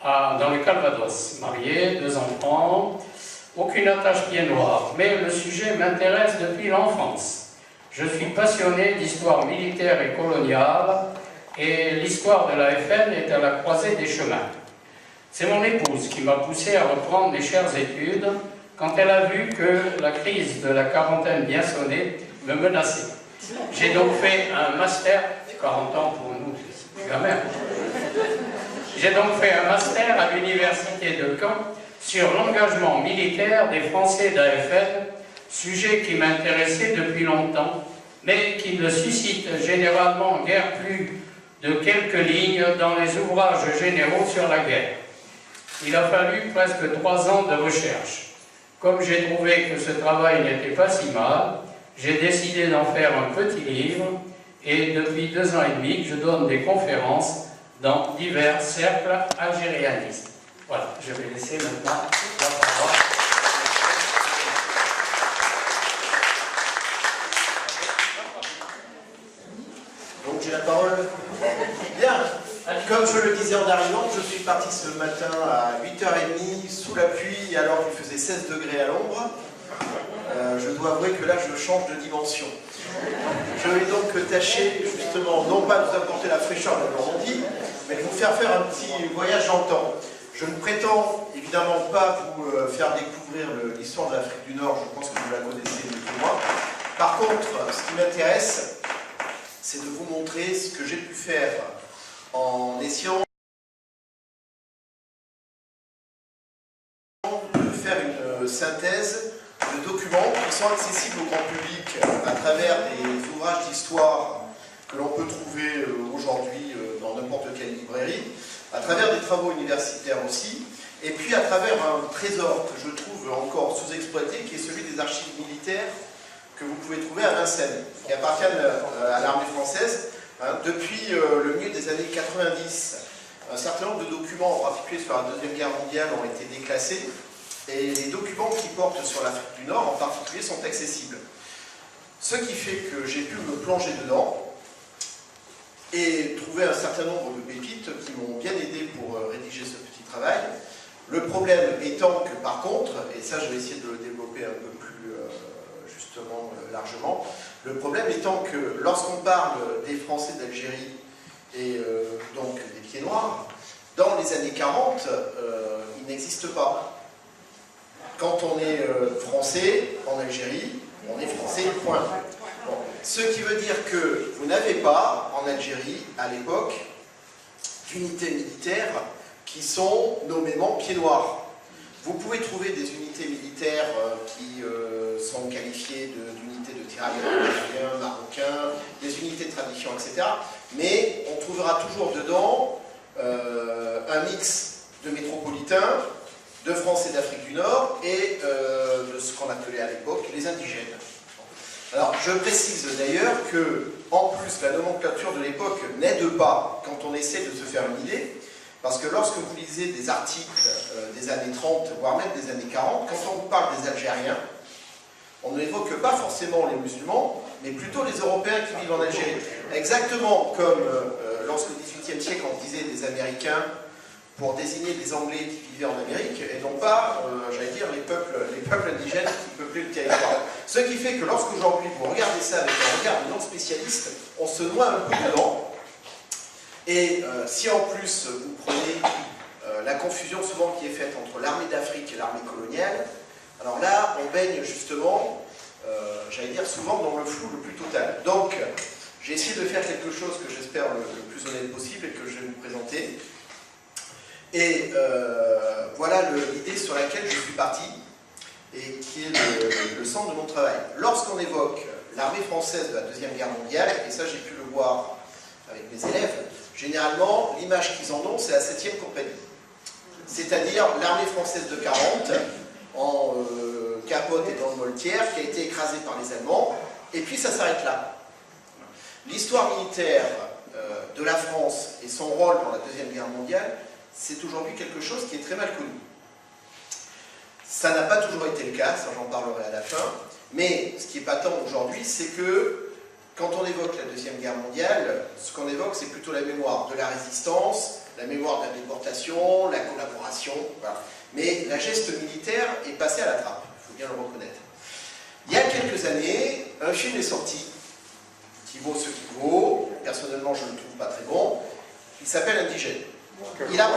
dans le Calvados, marié, 2 enfants, aucune attache pied noir, mais le sujet m'intéresse depuis l'enfance. Je suis passionné d'histoire militaire et coloniale, et l'histoire de la FN est à la croisée des chemins. C'est mon épouse qui m'a poussé à reprendre mes chères études quand elle a vu que la crise de la quarantaine bien sonnée me menaçait. J'ai donc fait un master, 40 ans pour nous, c'est gamin. J'ai donc fait un master à l'université de Caen sur l'engagement militaire des Français d'AFN, sujet qui m'intéressait depuis longtemps, mais qui ne suscite généralement guère plus de quelques lignes dans les ouvrages généraux sur la guerre. Il a fallu presque 3 ans de recherche. Comme j'ai trouvé que ce travail n'était pas si mal, j'ai décidé d'en faire un petit livre, et depuis 2 ans et demi, je donne des conférences dans divers cercles algérianistes. Voilà, je vais laisser maintenant la parole. Donc j'ai la parole. Bien, comme je le disais en arrivant, je suis parti ce matin à 8h30 sous la pluie alors qu'il faisait 16 degrés à l'ombre. Je dois avouer que là je change de dimension. Je vais donc tâcher justement, non pas de vous apporter la fraîcheur de la Normandie, mais de vous faire un petit voyage dans le temps. Je ne prétends évidemment pas vous faire découvrir l'histoire de l'Afrique du Nord, je pense que vous la connaissez mieux que moi. Par contre, ce qui m'intéresse, c'est de vous montrer ce que j'ai pu faire en essayant de faire une synthèse de documents qui sont accessibles au grand public à travers des ouvrages d'histoire que l'on peut trouver aujourd'hui dans n'importe quelle librairie, à travers des travaux universitaires aussi, et puis à travers un trésor que je trouve encore sous-exploité, qui est celui des archives militaires que vous pouvez trouver à Vincennes, qui appartiennent à l'armée française. Depuis le milieu des années 90, un certain nombre de documents, en particulier sur la Deuxième Guerre mondiale, ont été déclassés, et les documents qui portent sur l'Afrique du Nord, en particulier, sont accessibles. Ce qui fait que j'ai pu me plonger dedans et trouver un certain nombre de pépites qui m'ont bien aidé pour rédiger ce petit travail. Le problème étant que, par contre, et ça je vais essayer de le développer un peu plus justement largement, le problème étant que lorsqu'on parle des Français d'Algérie et donc des pieds noirs, dans les années 40, ils n'existent pas. Quand on est français en Algérie, on est français, point. Bon. Ce qui veut dire que vous n'avez pas, en Algérie, à l'époque, d'unités militaires qui sont nommément pieds noirs. Vous pouvez trouver des unités militaires qui sont qualifiées d'unités de tirailleurs algériens, marocains, des unités de tradition, etc. Mais on trouvera toujours dedans un mix de métropolitains, de Français d'Afrique du Nord et de ce qu'on appelait à l'époque les indigènes. Alors, je précise d'ailleurs que, en plus, la nomenclature de l'époque n'aide pas quand on essaie de se faire une idée, parce que lorsque vous lisez des articles des années 30, voire même des années 40, quand on vous parle des Algériens, on n'évoque pas forcément les musulmans, mais plutôt les Européens qui vivent en Algérie. Exactement comme lorsqu'au XVIIIe siècle, on disait des Américains pour désigner des Anglais qui vivaient en Amérique, et non pas, j'allais dire, les peuples indigènes qui peuplaient le territoire. Ce qui fait que lorsqu'aujourd'hui vous regardez ça avec un regard de non-spécialiste, on se noie un peu dedans, et si en plus vous prenez la confusion souvent qui est faite entre l'armée d'Afrique et l'armée coloniale, alors là, on baigne justement, j'allais dire, souvent dans le flou le plus total. Donc, j'ai essayé de faire quelque chose que j'espère le plus honnête possible et que je vais vous présenter. Et voilà l'idée sur laquelle je suis parti et qui est le centre de mon travail. Lorsqu'on évoque l'armée française de la Deuxième Guerre mondiale, et ça j'ai pu le voir avec mes élèves, généralement l'image qu'ils en ont c'est la 7e compagnie. C'est-à-dire l'armée française de 40 en capote et dans le moltière qui a été écrasée par les Allemands, et puis ça s'arrête là. L'histoire militaire de la France et son rôle dans la Deuxième Guerre mondiale, c'est aujourd'hui quelque chose qui est très mal connu. Ça n'a pas toujours été le cas, ça j'en parlerai à la fin, mais ce qui est patent aujourd'hui, c'est que quand on évoque la Deuxième Guerre mondiale, ce qu'on évoque, c'est plutôt la mémoire de la résistance, la mémoire de la déportation, la région. Voilà. Mais la geste militaire est passée à la trappe, il faut bien le reconnaître. Il y a quelques années, un film est sorti, qui vaut ce qu'il vaut, personnellement je ne le trouve pas très bon, il s'appelle Indigène. Il a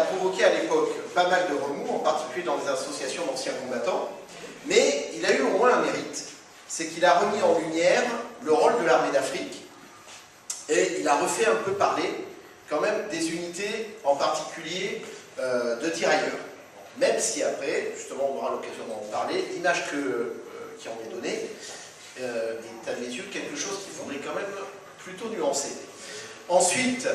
provoqué à l'époque pas mal de remous, en particulier dans les associations d'anciens combattants, mais il a eu au moins un mérite, c'est qu'il a remis en lumière le rôle de l'armée d'Afrique, et il a refait un peu parler quand même des unités, en particulier de tirailleurs. Même si après, justement on aura l'occasion d'en parler, l'image qui en est donnée est à mes yeux quelque chose qu'il faudrait quand même plutôt nuancer. Ensuite,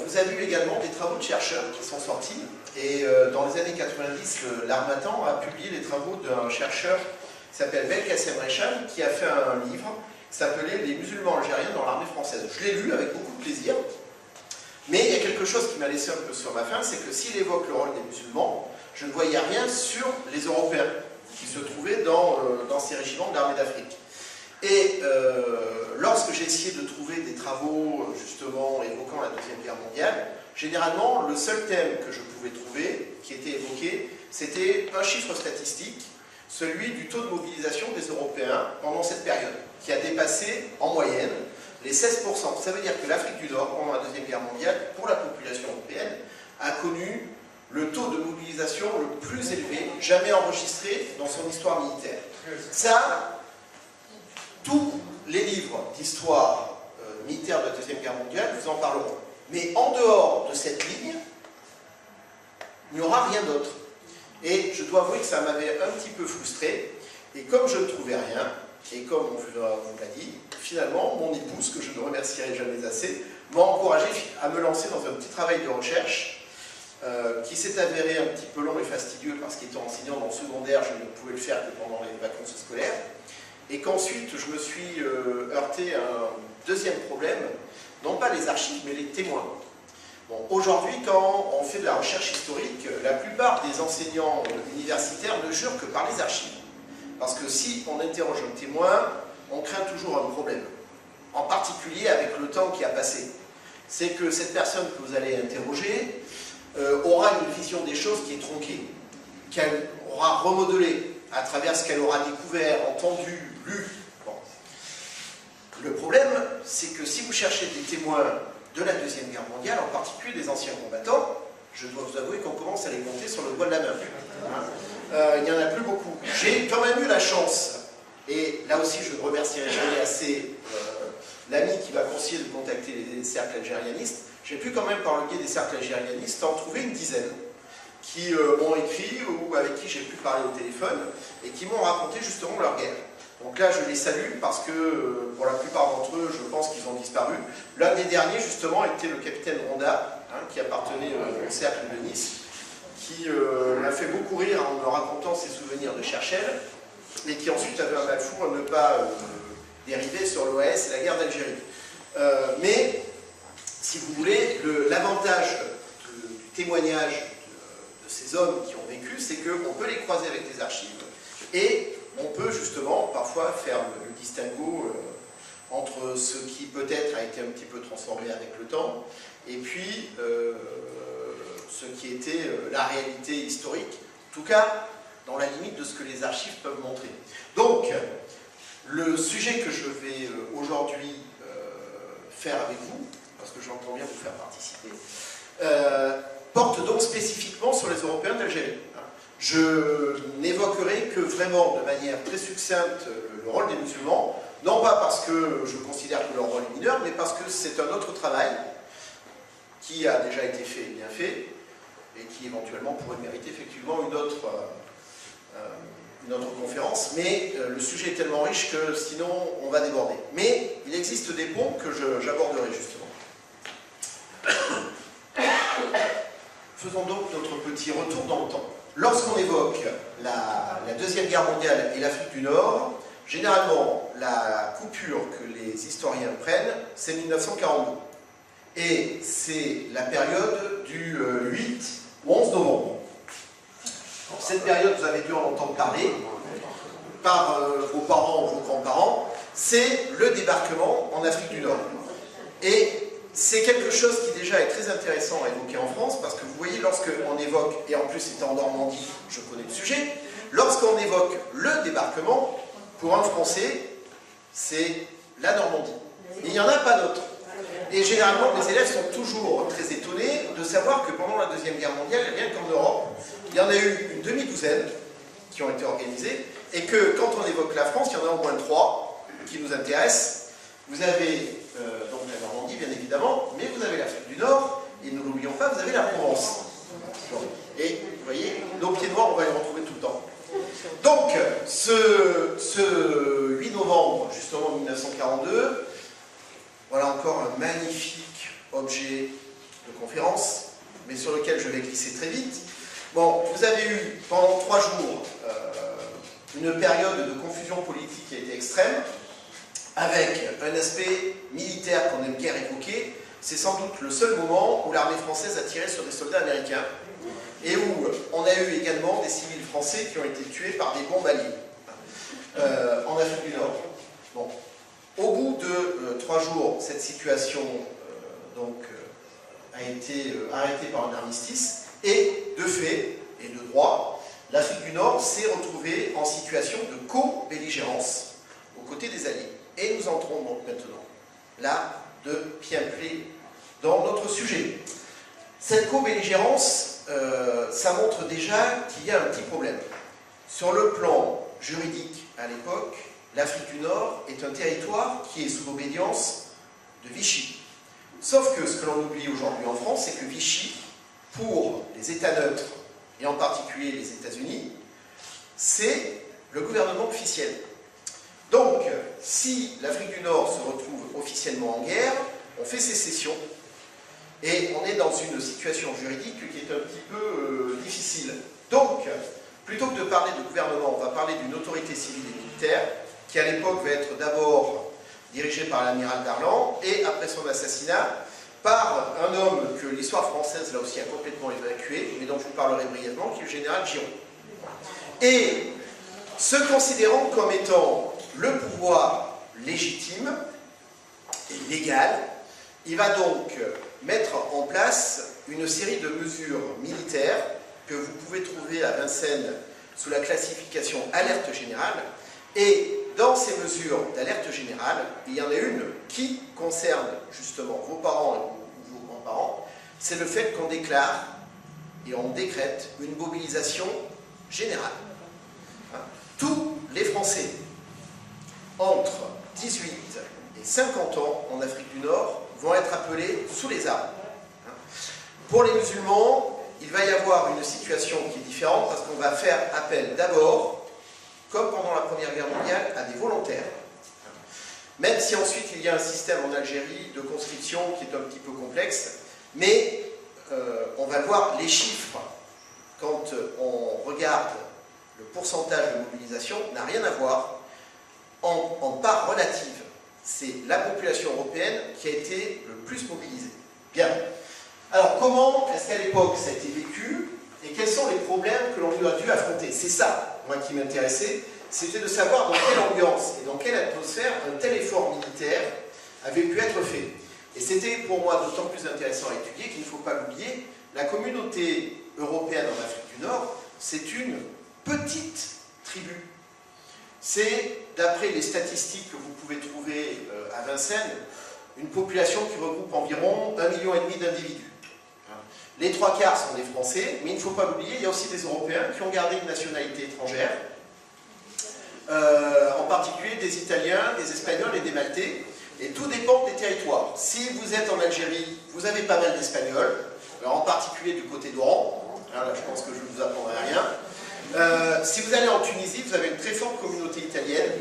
vous avez eu également des travaux de chercheurs qui sont sortis, et dans les années 90, l'Harmattan a publié les travaux d'un chercheur qui s'appelle Belkacem Recham, qui a fait un livre qui s'appelait « Les musulmans algériens dans l'armée française ». Je l'ai lu avec beaucoup de plaisir, mais il y a quelque chose qui m'a laissé un peu sur ma faim, c'est que s'il évoque le rôle des musulmans, je ne voyais rien sur les Européens qui se trouvaient dans ces régiments de l'armée d'Afrique. Et lorsque j'ai essayé de trouver des travaux justement évoquant la Deuxième Guerre mondiale, généralement le seul thème que je pouvais trouver, qui était évoqué, c'était un chiffre statistique, celui du taux de mobilisation des Européens pendant cette période, qui a dépassé en moyenne les 16%. Ça veut dire que l'Afrique du Nord, pendant la Deuxième Guerre mondiale, pour la population européenne, a connu le taux de mobilisation le plus élevé jamais enregistré dans son histoire militaire. Ça, tous les livres d'histoire militaire de la Deuxième Guerre mondiale vous en parleront. Mais en dehors de cette ligne, il n'y aura rien d'autre. Et je dois avouer que ça m'avait un petit peu frustré. Et comme je ne trouvais rien, et comme on vous l'a dit, finalement, mon épouse, que je ne remercierai jamais assez, m'a encouragé à me lancer dans un petit travail de recherche qui s'est avéré un petit peu long et fastidieux parce qu'étant enseignant dans le secondaire, je ne pouvais le faire que pendant les vacances scolaires. Et qu'ensuite, je me suis heurté à un deuxième problème, non pas les archives, mais les témoins. Bon, aujourd'hui, quand on fait de la recherche historique, la plupart des enseignants universitaires ne jurent que par les archives. Parce que si on interroge un témoin, on craint toujours un problème. En particulier avec le temps qui a passé. C'est que cette personne que vous allez interroger aura une vision des choses qui est tronquée, qu'elle aura remodelée à travers ce qu'elle aura découvert, entendu, lu. Bon. Le problème, c'est que si vous cherchez des témoins de la Deuxième Guerre mondiale, en particulier des anciens combattants, je dois vous avouer qu'on commence à les compter sur le doigt de la main. Il n'y en a plus beaucoup. J'ai quand même eu la chance, et là aussi je ne remercierai jamais assez l'ami qui m'a conseillé de contacter les cercles algérianistes. J'ai pu quand même, par le biais des cercles algérianistes, en trouver une dizaine qui m'ont écrit ou avec qui j'ai pu parler au téléphone et qui m'ont raconté justement leur guerre. Donc là, je les salue parce que pour la plupart d'entre eux, je pense qu'ils ont disparu. L'un des derniers, justement, était le capitaine Ronda, qui appartenait au cercle de Nice, qui m'a fait beaucoup rire en me racontant ses souvenirs de Cherchel et qui ensuite avait un mal fou à ne pas dériver sur l'OAS et la guerre d'Algérie. Mais, si vous voulez, l'avantage du témoignage de ces hommes qui ont vécu, c'est qu'on peut les croiser avec des archives et on peut justement parfois faire le distinguo entre ce qui peut-être a été un petit peu transformé avec le temps et puis ce qui était la réalité historique, en tout cas dans la limite de ce que les archives peuvent montrer. Donc, le sujet que je vais aujourd'hui faire avec vous, parce que j'entends bien vous faire participer, porte donc spécifiquement sur les Européens d'Algérie. Je n'évoquerai que vraiment de manière très succincte le rôle des musulmans, non pas parce que je considère que leur rôle est mineur, mais parce que c'est un autre travail qui a déjà été fait et bien fait, et qui éventuellement pourrait mériter effectivement une autre conférence, mais le sujet est tellement riche que sinon on va déborder. Mais il existe des ponts que j'aborderai justement. Faisons donc notre petit retour dans le temps. Lorsqu'on évoque la Deuxième Guerre mondiale et l'Afrique du Nord, généralement la coupure que les historiens prennent, c'est 1942. Et c'est la période du 8 ou 11 novembre. Cette période, vous avez dû en entendre parler par vos parents ou vos grands-parents, c'est le débarquement en Afrique du Nord. Et c'est quelque chose qui déjà est très intéressant à évoquer en France, parce que vous voyez, lorsqu'on évoque, et en plus c'était en Normandie, je connais le sujet, lorsqu'on évoque le débarquement, pour un Français, c'est la Normandie. Et il n'y en a pas d'autre. Et généralement, les élèves sont toujours très étonnés de savoir que pendant la Deuxième Guerre mondiale, rien qu'en Europe, il y en a eu une demi-douzaine qui ont été organisées, et que quand on évoque la France, il y en a au moins 3 qui nous intéressent. Vous avez donc la Normandie, bien évidemment, mais vous avez l'Afrique du Nord, et ne l'oublions pas, vous avez la Provence. Et vous voyez, nos pieds noirs, on va les retrouver tout le temps. Donc, ce 8 novembre, justement 1942, voilà encore un magnifique objet de conférence, mais sur lequel je vais glisser très vite. Bon, vous avez eu pendant 3 jours une période de confusion politique qui a été extrême, avec un aspect militaire qu'on aime guère évoquer. C'est sans doute le seul moment où l'armée française a tiré sur des soldats américains, et où on a eu également des civils français qui ont été tués par des bombes alliées en Afrique du Nord. Bon. Au bout de 3 jours, cette situation a été arrêtée par un armistice, et de fait et de droit, l'Afrique du Nord s'est retrouvée en situation de co-belligérance aux côtés des Alliés. Et nous entrons donc maintenant là de pied en pied dans notre sujet. Cette co-belligérance, ça montre déjà qu'il y a un petit problème. Sur le plan juridique, à l'époque, l'Afrique du Nord est un territoire qui est sous l'obédience de Vichy. Sauf que ce que l'on oublie aujourd'hui en France, c'est que Vichy, pour les États neutres, et en particulier les États-Unis, c'est le gouvernement officiel. Donc, si l'Afrique du Nord se retrouve officiellement en guerre, on fait sécession, et on est dans une situation juridique qui est un petit peu difficile. Donc, plutôt que de parler de gouvernement, on va parler d'une autorité civile et militaire, qui à l'époque va être d'abord dirigée par l'amiral Darlan, et après son assassinat, par un homme que l'histoire française, là aussi, a complètement évacué, mais dont je vous parlerai brièvement, qui est le général Giron. Et se considérant comme étant le pouvoir légitime et légal, il va donc mettre en place une série de mesures militaires que vous pouvez trouver à Vincennes sous la classification alerte générale. Et dans ces mesures d'alerte générale, il y en a une qui concerne justement vos parents et vos grands-parents, c'est le fait qu'on déclare et on décrète une mobilisation générale. Tous les Français entre 18 et 50 ans en Afrique du Nord vont être appelés sous les armes. Pour les musulmans, il va y avoir une situation qui est différente parce qu'on va faire appel d'abord, comme pendant la Première Guerre mondiale, à des volontaires. Même si ensuite il y a un système en Algérie de conscription qui est un petit peu complexe, mais on va voir les chiffres quand on regarde le pourcentage de mobilisation n'a rien à voir. En part relative, c'est la population européenne qui a été le plus mobilisée. Bien. Alors comment est-ce qu'à l'époque ça a été vécu et quels sont les problèmes que l'on a dû affronter? C'est ça, moi, qui m'intéressait, c'était de savoir dans quelle ambiance et dans quelle atmosphère un tel effort militaire avait pu être fait. Et c'était pour moi d'autant plus intéressant à étudier qu'il ne faut pas l'oublier, la communauté européenne en Afrique du Nord, c'est une petite tribu. C'est, d'après les statistiques que vous pouvez trouver à Vincennes, une population qui regroupe environ 1,5 million d'individus. Les 3 quarts sont des Français, mais il ne faut pas l'oublier, il y a aussi des Européens qui ont gardé une nationalité étrangère, en particulier des Italiens, des Espagnols et des Maltais, et tout dépend des territoires. Si vous êtes en Algérie, vous avez pas mal d'Espagnols, en particulier du côté d'Oran, là je pense que je ne vous apprendrai rien. Si vous allez en Tunisie, vous avez une très forte communauté italienne,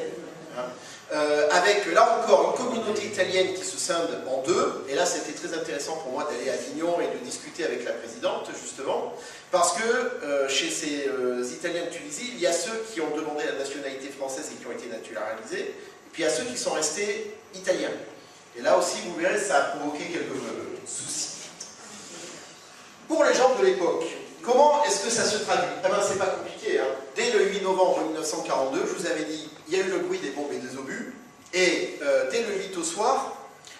avec là encore une communauté italienne qui se scinde en 2, et là c'était très intéressant pour moi d'aller à Avignon et de discuter avec la présidente justement, parce que chez ces Italiens de Tunisie, il y a ceux qui ont demandé la nationalité française et qui ont été naturalisés, et puis il y a ceux qui sont restés italiens. Et là aussi, vous verrez, ça a provoqué quelques soucis. Pour les gens de l'époque, comment est-ce que ça se traduit? Eh bien, c'est pas compliqué. Hein. Dès le 8 novembre 1942, je vous avais dit, il y a eu le bruit des bombes et des obus, et dès le 8 au soir,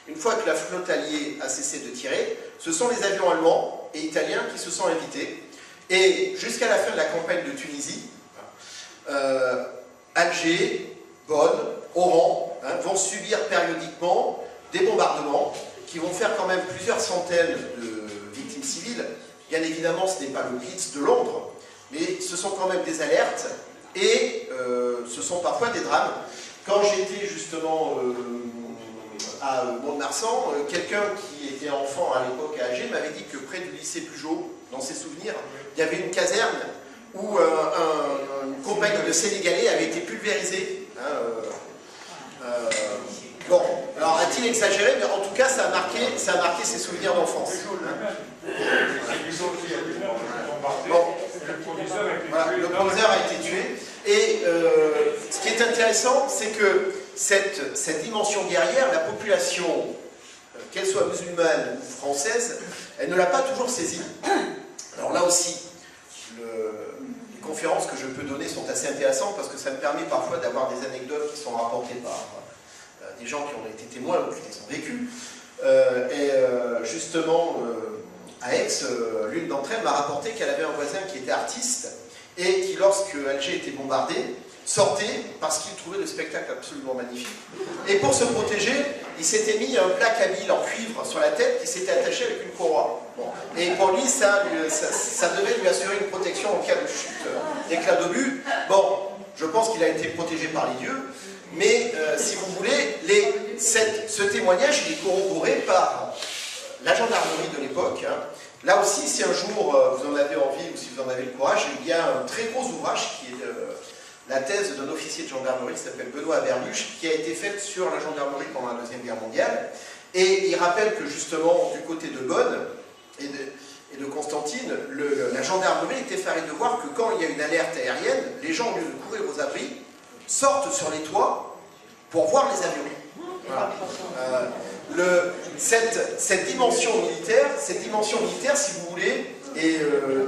Une fois que la flotte alliée a cessé de tirer, ce sont les avions allemands et italiens qui se sont invités. Et jusqu'à la fin de la campagne de Tunisie, Alger, Bonn, Oran vont subir périodiquement des bombardements qui vont faire quand même plusieurs centaines de victimes civiles. Bien évidemment, ce n'est pas le Blitz de Londres, mais ce sont quand même des alertes et ce sont parfois des drames. Quand j'étais justement à Mont-de-Marsan, quelqu'un qui était enfant à l'époque à Alger m'avait dit que près du lycée Pujol, dans ses souvenirs, il y avait une caserne où une compagnie de Sénégalais avait été pulvérisée. Bon, alors a-t-il exagéré, mais en tout cas ça a marqué ses souvenirs d'enfance. Bon, voilà, le proviseur a été tué. Et ce qui est intéressant, c'est que cette dimension guerrière, la population, qu'elle soit musulmane ou française, elle ne l'a pas toujours saisie. Alors là aussi, les conférences que je peux donner sont assez intéressantes parce que ça me permet parfois d'avoir des anecdotes qui sont rapportées par des gens qui ont été témoins ou qui les ont vécues. Justement, à Aix, l'une d'entre elles m'a rapporté qu'elle avait un voisin qui était artiste et qui, lorsque Alger était bombardé, sortait parce qu'il trouvait le spectacle absolument magnifique. Et pour se protéger, il s'était mis un plat kabyle en cuivre sur la tête qui s'était attaché avec une courroie. Bon. Et pour lui, ça devait lui assurer une protection en cas de chute d'éclat d'obus. Bon, je pense qu'il a été protégé par les dieux, mais si vous voulez, ce témoignage il est corroboré par la gendarmerie de l'époque. Là aussi, si un jour vous en avez envie ou si vous en avez le courage, il y a un très gros ouvrage qui est la thèse d'un officier de gendarmerie qui s'appelle Benoît Aberluche, qui a été faite sur la gendarmerie pendant la Deuxième Guerre mondiale. Et il rappelle que justement, du côté de Bonn et de Constantine, la gendarmerie était effarée de voir que quand il y a une alerte aérienne, les gens, au lieu de courir aux abris, sortent sur les toits pour voir les avions. Voilà. Cette dimension militaire, si vous voulez, et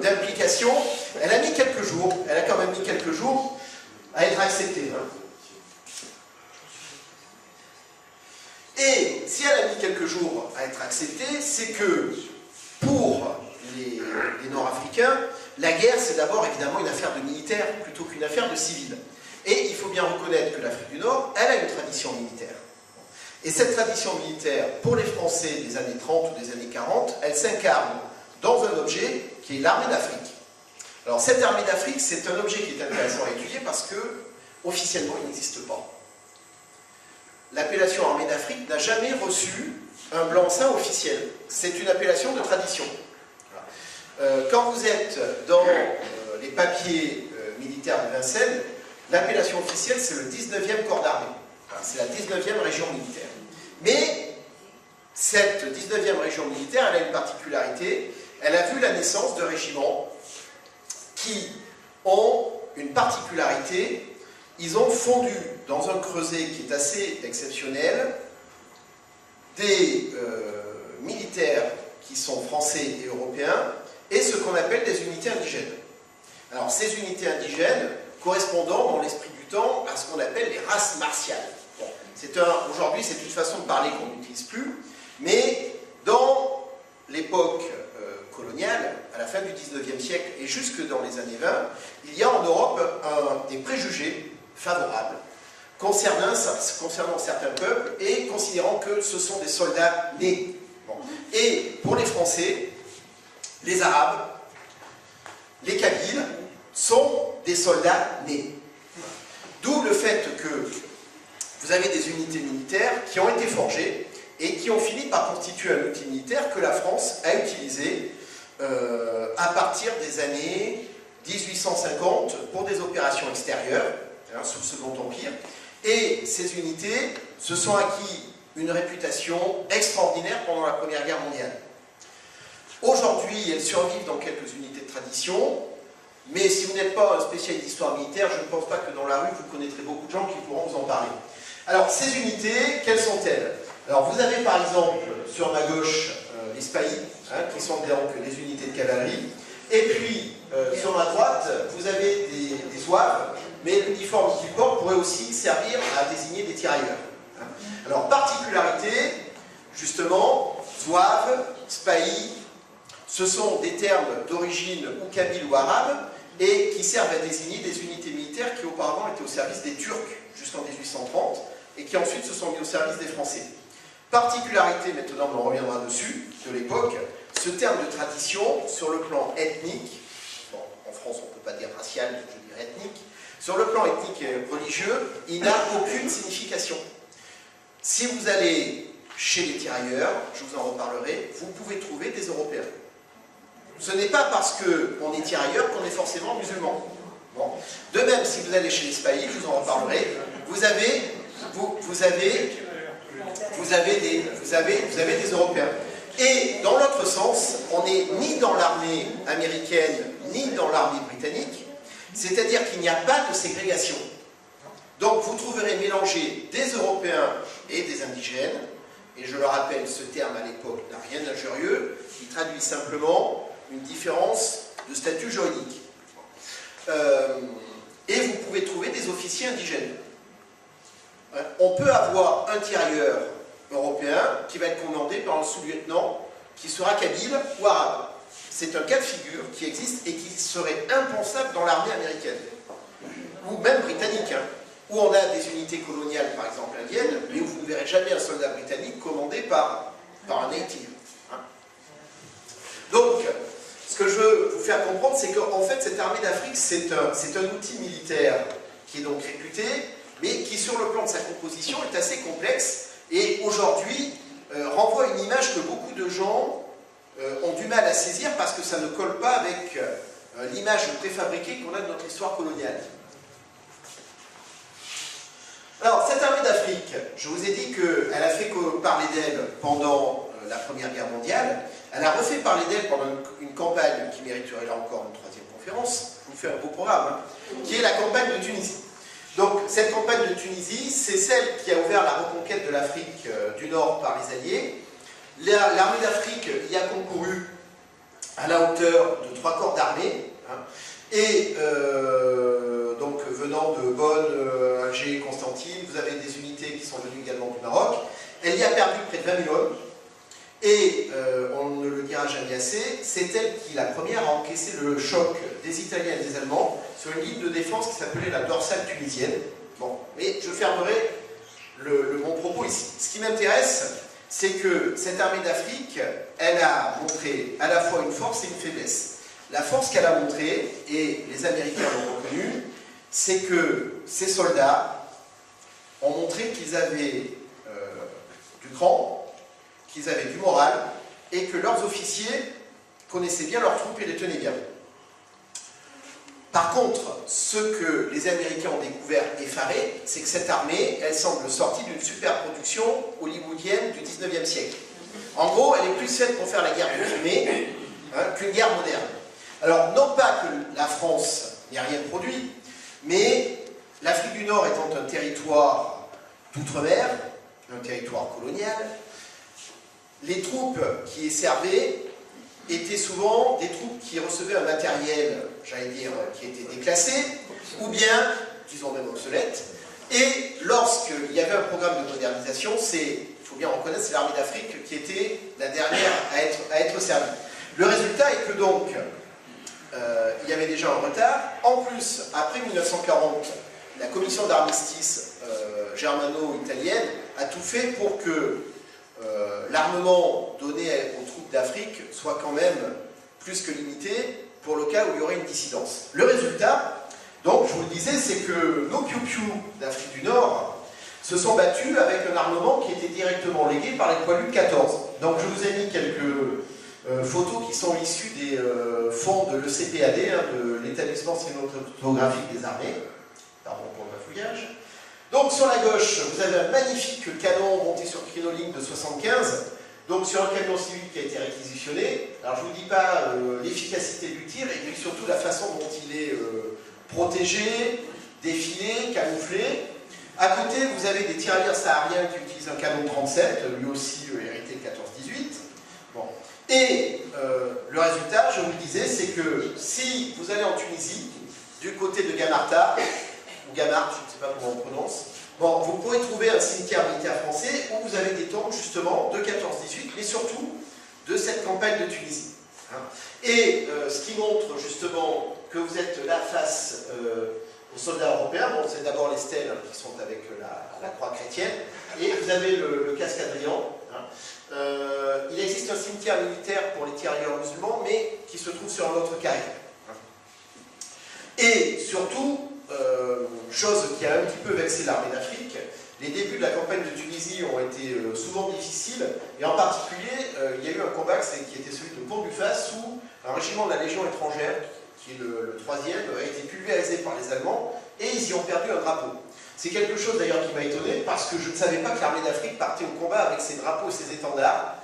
d'implication, elle a mis quelques jours, elle a quand même mis quelques jours à être acceptée. Et si elle a mis quelques jours à être acceptée, c'est que pour les Nord-Africains, la guerre c'est d'abord évidemment une affaire de militaires plutôt qu'une affaire de civils. Et il faut bien reconnaître que l'Afrique du Nord, elle a une tradition militaire. Et cette tradition militaire, pour les Français des années 30 ou des années 40, elle s'incarne dans un objet qui est l'armée d'Afrique. Alors cette armée d'Afrique, c'est un objet qui est intéressant à étudier parce que, officiellement, il n'existe pas. L'appellation armée d'Afrique n'a jamais reçu un blanc-seing officiel. C'est une appellation de tradition. Voilà. Quand vous êtes dans les papiers militaires de Vincennes, l'appellation officielle, c'est le 19e corps d'armée. C'est la 19e région militaire. Mais cette 19e région militaire, elle a une particularité. Elle a vu la naissance de régiments qui ont une particularité. Ils ont fondu dans un creuset qui est assez exceptionnel des militaires qui sont français et européens et ce qu'on appelle des unités indigènes. Alors ces unités indigènes correspondant dans l'esprit du temps à ce qu'on appelle les races martiales. Bon, aujourd'hui c'est une façon de parler qu'on n'utilise plus, mais dans l'époque coloniale, à la fin du 19e siècle et jusque dans les années 20, il y a en Europe des préjugés favorables concernant certains peuples et considérant que ce sont des soldats nés. Bon. Et pour les Français, les Arabes, les Kabyles sont des soldats nés. D'où le fait que vous avez des unités militaires qui ont été forgées et qui ont fini par constituer un outil militaire que la France a utilisé à partir des années 1850 pour des opérations extérieures, sous le Second Empire. Et ces unités se sont acquis une réputation extraordinaire pendant la Première Guerre mondiale. Aujourd'hui, elles survivent dans quelques unités de tradition, mais si vous n'êtes pas un spécialiste d'histoire militaire, je ne pense pas que dans la rue, vous connaîtrez beaucoup de gens qui pourront vous en parler. Alors, ces unités, quelles sont-elles? Alors, vous avez par exemple, sur ma gauche, les spahis, qui sont donc les unités de cavalerie, et puis, sur ma droite, vous avez des zouaves, mais l'uniforme qu'ils portent pourrait aussi servir à désigner des tirailleurs. Alors, particularité, Justement, zouave, spahi, ce sont des termes d'origine ou kabyle ou arabe et qui servent à désigner des unités militaires qui auparavant étaient au service des Turcs jusqu'en 1830 et qui ensuite se sont mis au service des Français. Particularité, maintenant on en reviendra dessus, de l'époque, ce terme de tradition sur le plan ethnique, bon, en France on ne peut pas dire racial, je dirais ethnique, sur le plan ethnique et religieux, il n'a aucune signification. Si vous allez chez les tirailleurs, je vous en reparlerai, vous pouvez trouver des Européens. Ce n'est pas parce qu'on est tirailleur qu'on est forcément musulman. Bon. De même, si vous allez chez les spahis, je vous en reparlerai, vous avez des Européens. Et dans l'autre sens, on n'est ni dans l'armée américaine, ni dans l'armée britannique, c'est-à-dire qu'il n'y a pas de ségrégation. Donc vous trouverez mélanger des Européens et des indigènes, et je le rappelle, ce terme à l'époque n'a rien d'injurieux, il traduit simplement une différence de statut juridique. Et vous pouvez trouver des officiers indigènes. On peut avoir un tirailleur européen qui va être commandé par un sous-lieutenant qui sera kabyle ou arabe. C'est un cas de figure qui existe et qui serait impensable dans l'armée américaine, ou même britannique, hein, où on a des unités coloniales, par exemple indiennes, mais où vous ne verrez jamais un soldat britannique commandé par un native. Hein. Donc, ce que je veux vous faire comprendre, c'est qu'en fait, cette armée d'Afrique, c'est un outil militaire qui est donc réputé, mais qui, sur le plan de sa composition, est assez complexe, et aujourd'hui, renvoie une image que beaucoup de gens ont du mal à saisir, parce que ça ne colle pas avec l'image préfabriquée qu'on a de notre histoire coloniale. Alors, cette armée d'Afrique, je vous ai dit qu'elle a fait parler d'elle pendant la Première Guerre mondiale. Elle a refait parler d'elle pendant une campagne qui mériterait là encore une troisième conférence. Je vous fais un beau programme, hein, qui est la campagne de Tunisie. Donc, cette campagne de Tunisie, c'est celle qui a ouvert la reconquête de l'Afrique du Nord par les Alliés. L'armée d'Afrique y a concouru à la hauteur de 3 corps d'armée, hein, et donc venant de Bonn, Alger, Constantine, vous avez des unités qui sont venues également du Maroc. Elle y a perdu près de 20 000 hommes, et on ne le dira jamais assez, c'est elle qui, la première, a encaissé le choc des Italiens et des Allemands sur une ligne de défense qui s'appelait la dorsale tunisienne. Bon, mais je fermerai mon propos ici. Ce qui m'intéresse, c'est que cette armée d'Afrique, elle a montré à la fois une force et une faiblesse. La force qu'elle a montrée, et les Américains l'ont reconnu, c'est que ces soldats ont montré qu'ils avaient du cran, qu'ils avaient du moral, et que leurs officiers connaissaient bien leurs troupes et les tenaient bien. Par contre, ce que les Américains ont découvert effaré, c'est que cette armée, elle semble sortie d'une superproduction hollywoodienne du 19e siècle. En gros, elle est plus faite pour faire la guerre de Crimée qu'une guerre moderne. Alors, non pas que la France n'y a rien produit, mais l'Afrique du Nord étant un territoire d'outre-mer, un territoire colonial, les troupes qui y servaient étaient souvent des troupes qui recevaient un matériel, j'allais dire, qui était déclassé, ou bien, disons même obsolète, et lorsqu'il y avait un programme de modernisation, il faut bien reconnaître, c'est l'armée d'Afrique qui était la dernière à être servie. Le résultat est que donc, il y avait déjà un retard. En plus, après 1940, la commission d'armistice germano-italienne a tout fait pour que l'armement donné aux troupes d'Afrique soit quand même plus que limité pour le cas où il y aurait une dissidence. Le résultat, donc, je vous le disais, c'est que nos piou-piou d'Afrique du Nord se sont battus avec un armement qui était directement légué par les poilus de 14. Donc, je vous ai mis quelques photos qui sont issues des fonds de l'ECPAD, hein, de l'établissement cinématographique des armées. Pardon pour le bafouillage. Donc, sur la gauche, vous avez un magnifique canon monté sur crinoline de 75. Donc, sur un camion civil qui a été réquisitionné. Alors, je ne vous dis pas l'efficacité du tir, et puis surtout la façon dont il est protégé, défilé, camouflé. À côté, vous avez des tirailleurs sahariens qui utilisent un canon 37, lui aussi hérité de 14-18. Bon. Et le résultat, je vous le disais, c'est que si vous allez en Tunisie, du côté de Gamarta, ou Gamart, je ne sais pas comment on prononce, Bon, vous pourrez trouver un cimetière militaire français où vous avez des tombes justement de 14-18, mais surtout de cette campagne de Tunisie. Et ce qui montre justement que vous êtes là face aux soldats européens, bon, c'est d'abord les stèles qui sont avec la croix chrétienne, et vous avez le cascadrian. Il existe un cimetière militaire pour les tirailleurs musulmans, mais qui se trouve sur un autre carré. Et surtout, chose qui a un petit peu vexé l'armée d'Afrique, les débuts de la campagne de Tunisie ont été souvent difficiles, et en particulier, il y a eu un combat qui était celui de Pont-du-Fass, où un régiment de la Légion étrangère, qui est le 3e, a été pulvérisé par les Allemands, et ils y ont perdu un drapeau. C'est quelque chose d'ailleurs qui m'a étonné, parce que je ne savais pas que l'armée d'Afrique partait au combat avec ses drapeaux et ses étendards.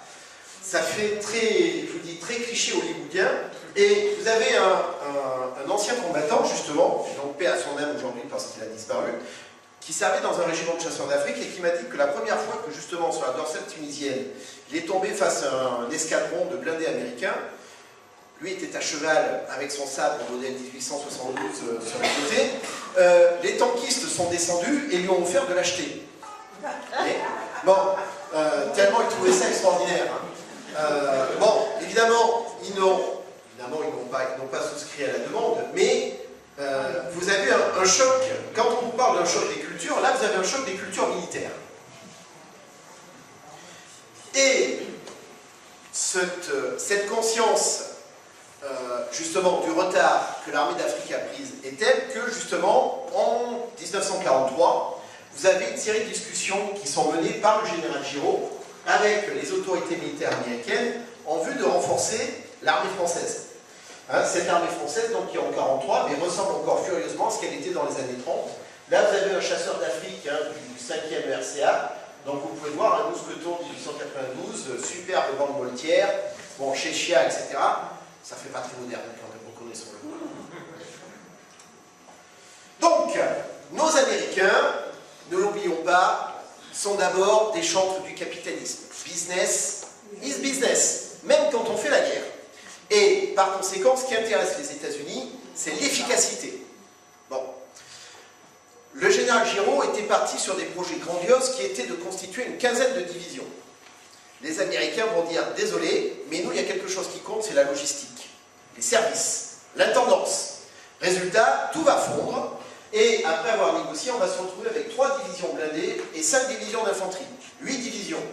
Ça fait très, je vous dis, très cliché hollywoodien. Et vous avez un ancien combattant, justement, donc paix à son âme aujourd'hui parce qu'il a disparu, qui servait dans un régiment de chasseurs d'Afrique et qui m'a dit que la première fois que, justement, sur la dorsale tunisienne, il est tombé face à un escadron de blindés américains, lui était à cheval avec son sabre modèle 1872 sur le côté, les tankistes sont descendus et lui ont offert de l'acheter. Bon, tellement ils trouvaient ça extraordinaire. Bon, évidemment, ils n'ont pas souscrit à la demande, mais vous avez un choc, quand on vous parle d'un choc des cultures, là vous avez un choc des cultures militaires. Et cette conscience, justement, du retard que l'armée d'Afrique a prise est telle que, justement, en 1943, vous avez une série de discussions qui sont menées par le général Giraud avec les autorités militaires américaines en vue de renforcer l'armée française. Cette armée française, donc, qui est en 1943, mais ressemble encore furieusement à ce qu'elle était dans les années 30. Là, vous avez un chasseur d'Afrique du 5e RCA, donc vous pouvez voir un mousqueton 1892, superbe bande moltière, bon, chéchia, etc. Ça fait pas très moderne quand même, reconnaissons-le. Donc, nos Américains, ne l'oublions pas, sont d'abord des chantres du capitalisme. Business is business, même quand on fait la guerre. Et par conséquent, ce qui intéresse les États-Unis, c'est l'efficacité. Bon. Le général Giraud était parti sur des projets grandioses qui étaient de constituer une quinzaine de divisions. Les Américains vont dire, désolé, mais nous, il y a quelque chose qui compte, c'est la logistique, les services, l'intendance. Résultat, tout va fondre, et après avoir négocié, on va se retrouver avec 3 divisions blindées et 5 divisions d'infanterie. 8 divisions.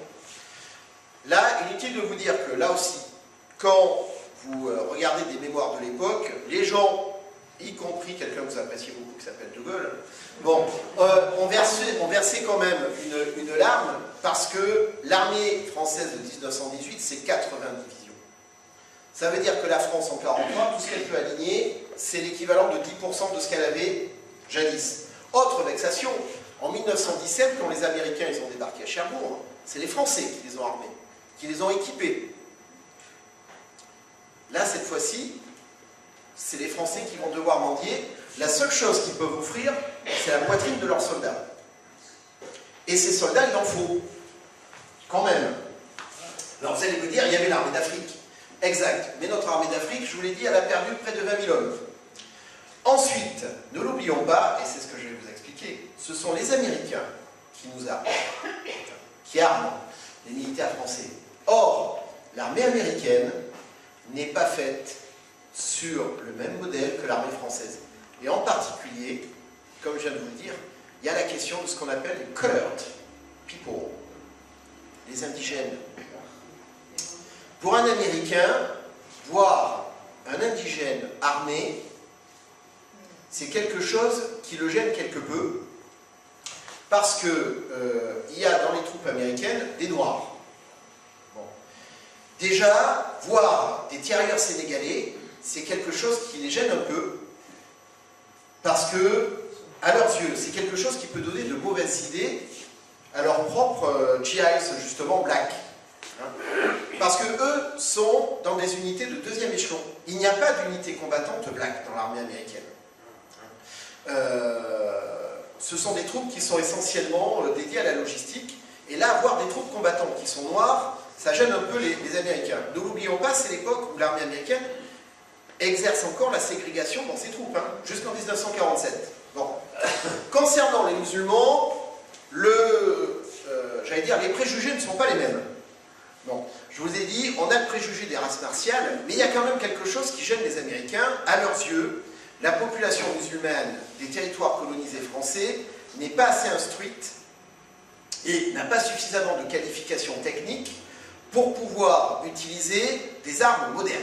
Là, inutile de vous dire que, là aussi, quand vous regardez des mémoires de l'époque, les gens, y compris quelqu'un que vous appréciez beaucoup qui s'appelle De Gaulle, bon, ont versé quand même une larme parce que l'armée française de 1918, c'est 80 divisions. Ça veut dire que la France en 1943, tout ce qu'elle peut aligner, c'est l'équivalent de 10% de ce qu'elle avait jadis. Autre vexation, en 1917, quand les Américains ils ont débarqué à Cherbourg, c'est les Français qui les ont armés, qui les ont équipés. Là, cette fois-ci, c'est les Français qui vont devoir mendier. La seule chose qu'ils peuvent offrir, c'est la poitrine de leurs soldats. Et ces soldats, il en faut. Quand même. Alors vous allez me dire, il y avait l'armée d'Afrique. Exact. Mais notre armée d'Afrique, je vous l'ai dit, elle a perdu près de 20 000 hommes. Ensuite, ne l'oublions pas, et c'est ce que je vais vous expliquer, ce sont les Américains qui nous arment, qui arment les militaires français. Or, l'armée américaine n'est pas faite sur le même modèle que l'armée française. Et en particulier, comme je viens de vous le dire, il y a la question de ce qu'on appelle les colored people, les indigènes. Pour un Américain, voir un indigène armé, c'est quelque chose qui le gêne quelque peu, parce que il y a dans les troupes américaines des Noirs. Bon. Déjà, voir des tirailleurs sénégalais, c'est quelque chose qui les gêne un peu, parce que, à leurs yeux, c'est quelque chose qui peut donner de mauvaises idées à leurs propres GIs, justement, black. Parce que eux sont dans des unités de deuxième échelon. Il n'y a pas d'unité combattante black dans l'armée américaine. Ce sont des troupes qui sont essentiellement dédiées à la logistique. Et là, avoir des troupes combattantes qui sont noires, ça gêne un peu les Américains. Ne l'oublions pas, c'est l'époque où l'armée américaine exerce encore la ségrégation dans ses troupes, jusqu'en 1947. Bon. Concernant les musulmans, j'allais dire, les préjugés ne sont pas les mêmes. Bon, je vous ai dit, on a le préjugé des races martiales, mais il y a quand même quelque chose qui gêne les Américains. À leurs yeux, la population musulmane des territoires colonisés français n'est pas assez instruite et n'a pas suffisamment de qualifications techniques pour pouvoir utiliser des armes modernes.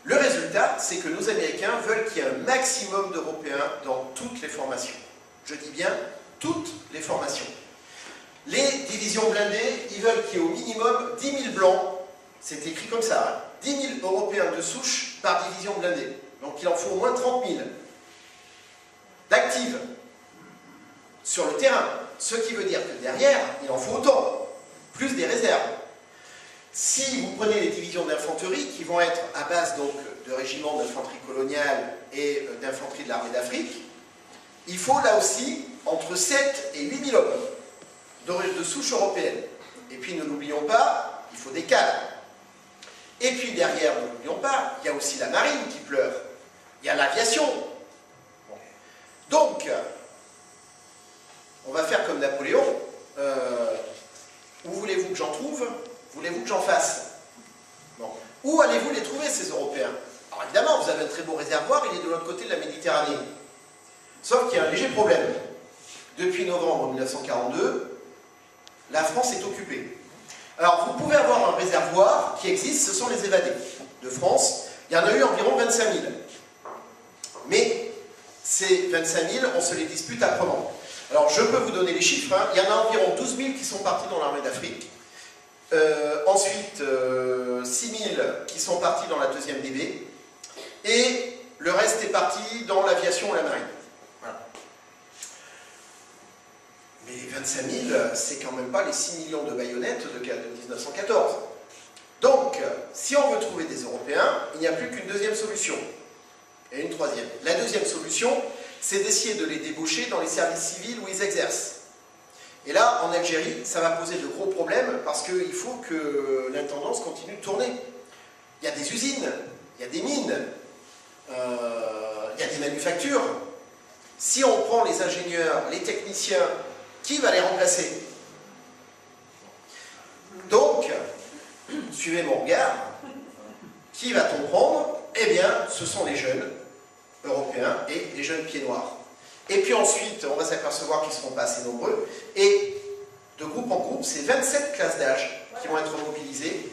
Le résultat, c'est que nos Américains veulent qu'il y ait un maximum d'Européens dans toutes les formations. Je dis bien toutes les formations. Les divisions blindées, ils veulent qu'il y ait au minimum 10 000 blancs, c'est écrit comme ça, hein, 10 000 Européens de souche par division blindée. Donc il en faut au moins 30 000 d'actives sur le terrain. Ce qui veut dire que derrière, il en faut autant, plus des réserves. Si vous prenez les divisions d'infanterie, qui vont être à base donc de régiments d'infanterie coloniale et d'infanterie de l'armée d'Afrique, il faut là aussi entre 7 et 8 000 hommes de souche européenne. Et puis ne l'oublions pas, il faut des cadres. Et puis derrière, ne l'oublions pas, il y a aussi la marine qui pleure. Il y a l'aviation. Donc, on va faire comme Napoléon. Où voulez-vous que j'en trouve? Voulez-vous que j'en fasse? Bon. Où allez-vous les trouver, ces Européens? Alors évidemment, vous avez un très beau réservoir, il est de l'autre côté de la Méditerranée. Sauf qu'il y a un léger problème. Depuis novembre 1942, la France est occupée. Alors, vous pouvez avoir un réservoir qui existe, ce sont les évadés de France. Il y en a eu environ 25 000. Mais ces 25 000, on se les dispute âprement. Alors, je peux vous donner les chiffres. Hein. Il y en a environ 12 000 qui sont partis dans l'armée d'Afrique. Ensuite, 6 000 qui sont partis dans la 2e DB. Et le reste est parti dans l'aviation et la marine. Voilà. Mais 25 000, c'est quand même pas les 6 millions de baïonnettes de 1914. Donc, si on veut trouver des Européens, il n'y a plus qu'une deuxième solution. Et une troisième. La deuxième solution, c'est d'essayer de les débaucher dans les services civils où ils exercent. Et là, en Algérie, ça va poser de gros problèmes parce qu'il faut que l'intendance continue de tourner. Il y a des usines, il y a des mines, il y a des manufactures. Si on prend les ingénieurs, les techniciens, qui va les remplacer? Donc, suivez mon regard, qui va-t-on prendre? Eh bien, ce sont les jeunes européens et les jeunes pieds noirs. Et puis ensuite, on va s'apercevoir qu'ils ne seront pas assez nombreux. Et de groupe en groupe, c'est 27 classes d'âge qui vont être mobilisées.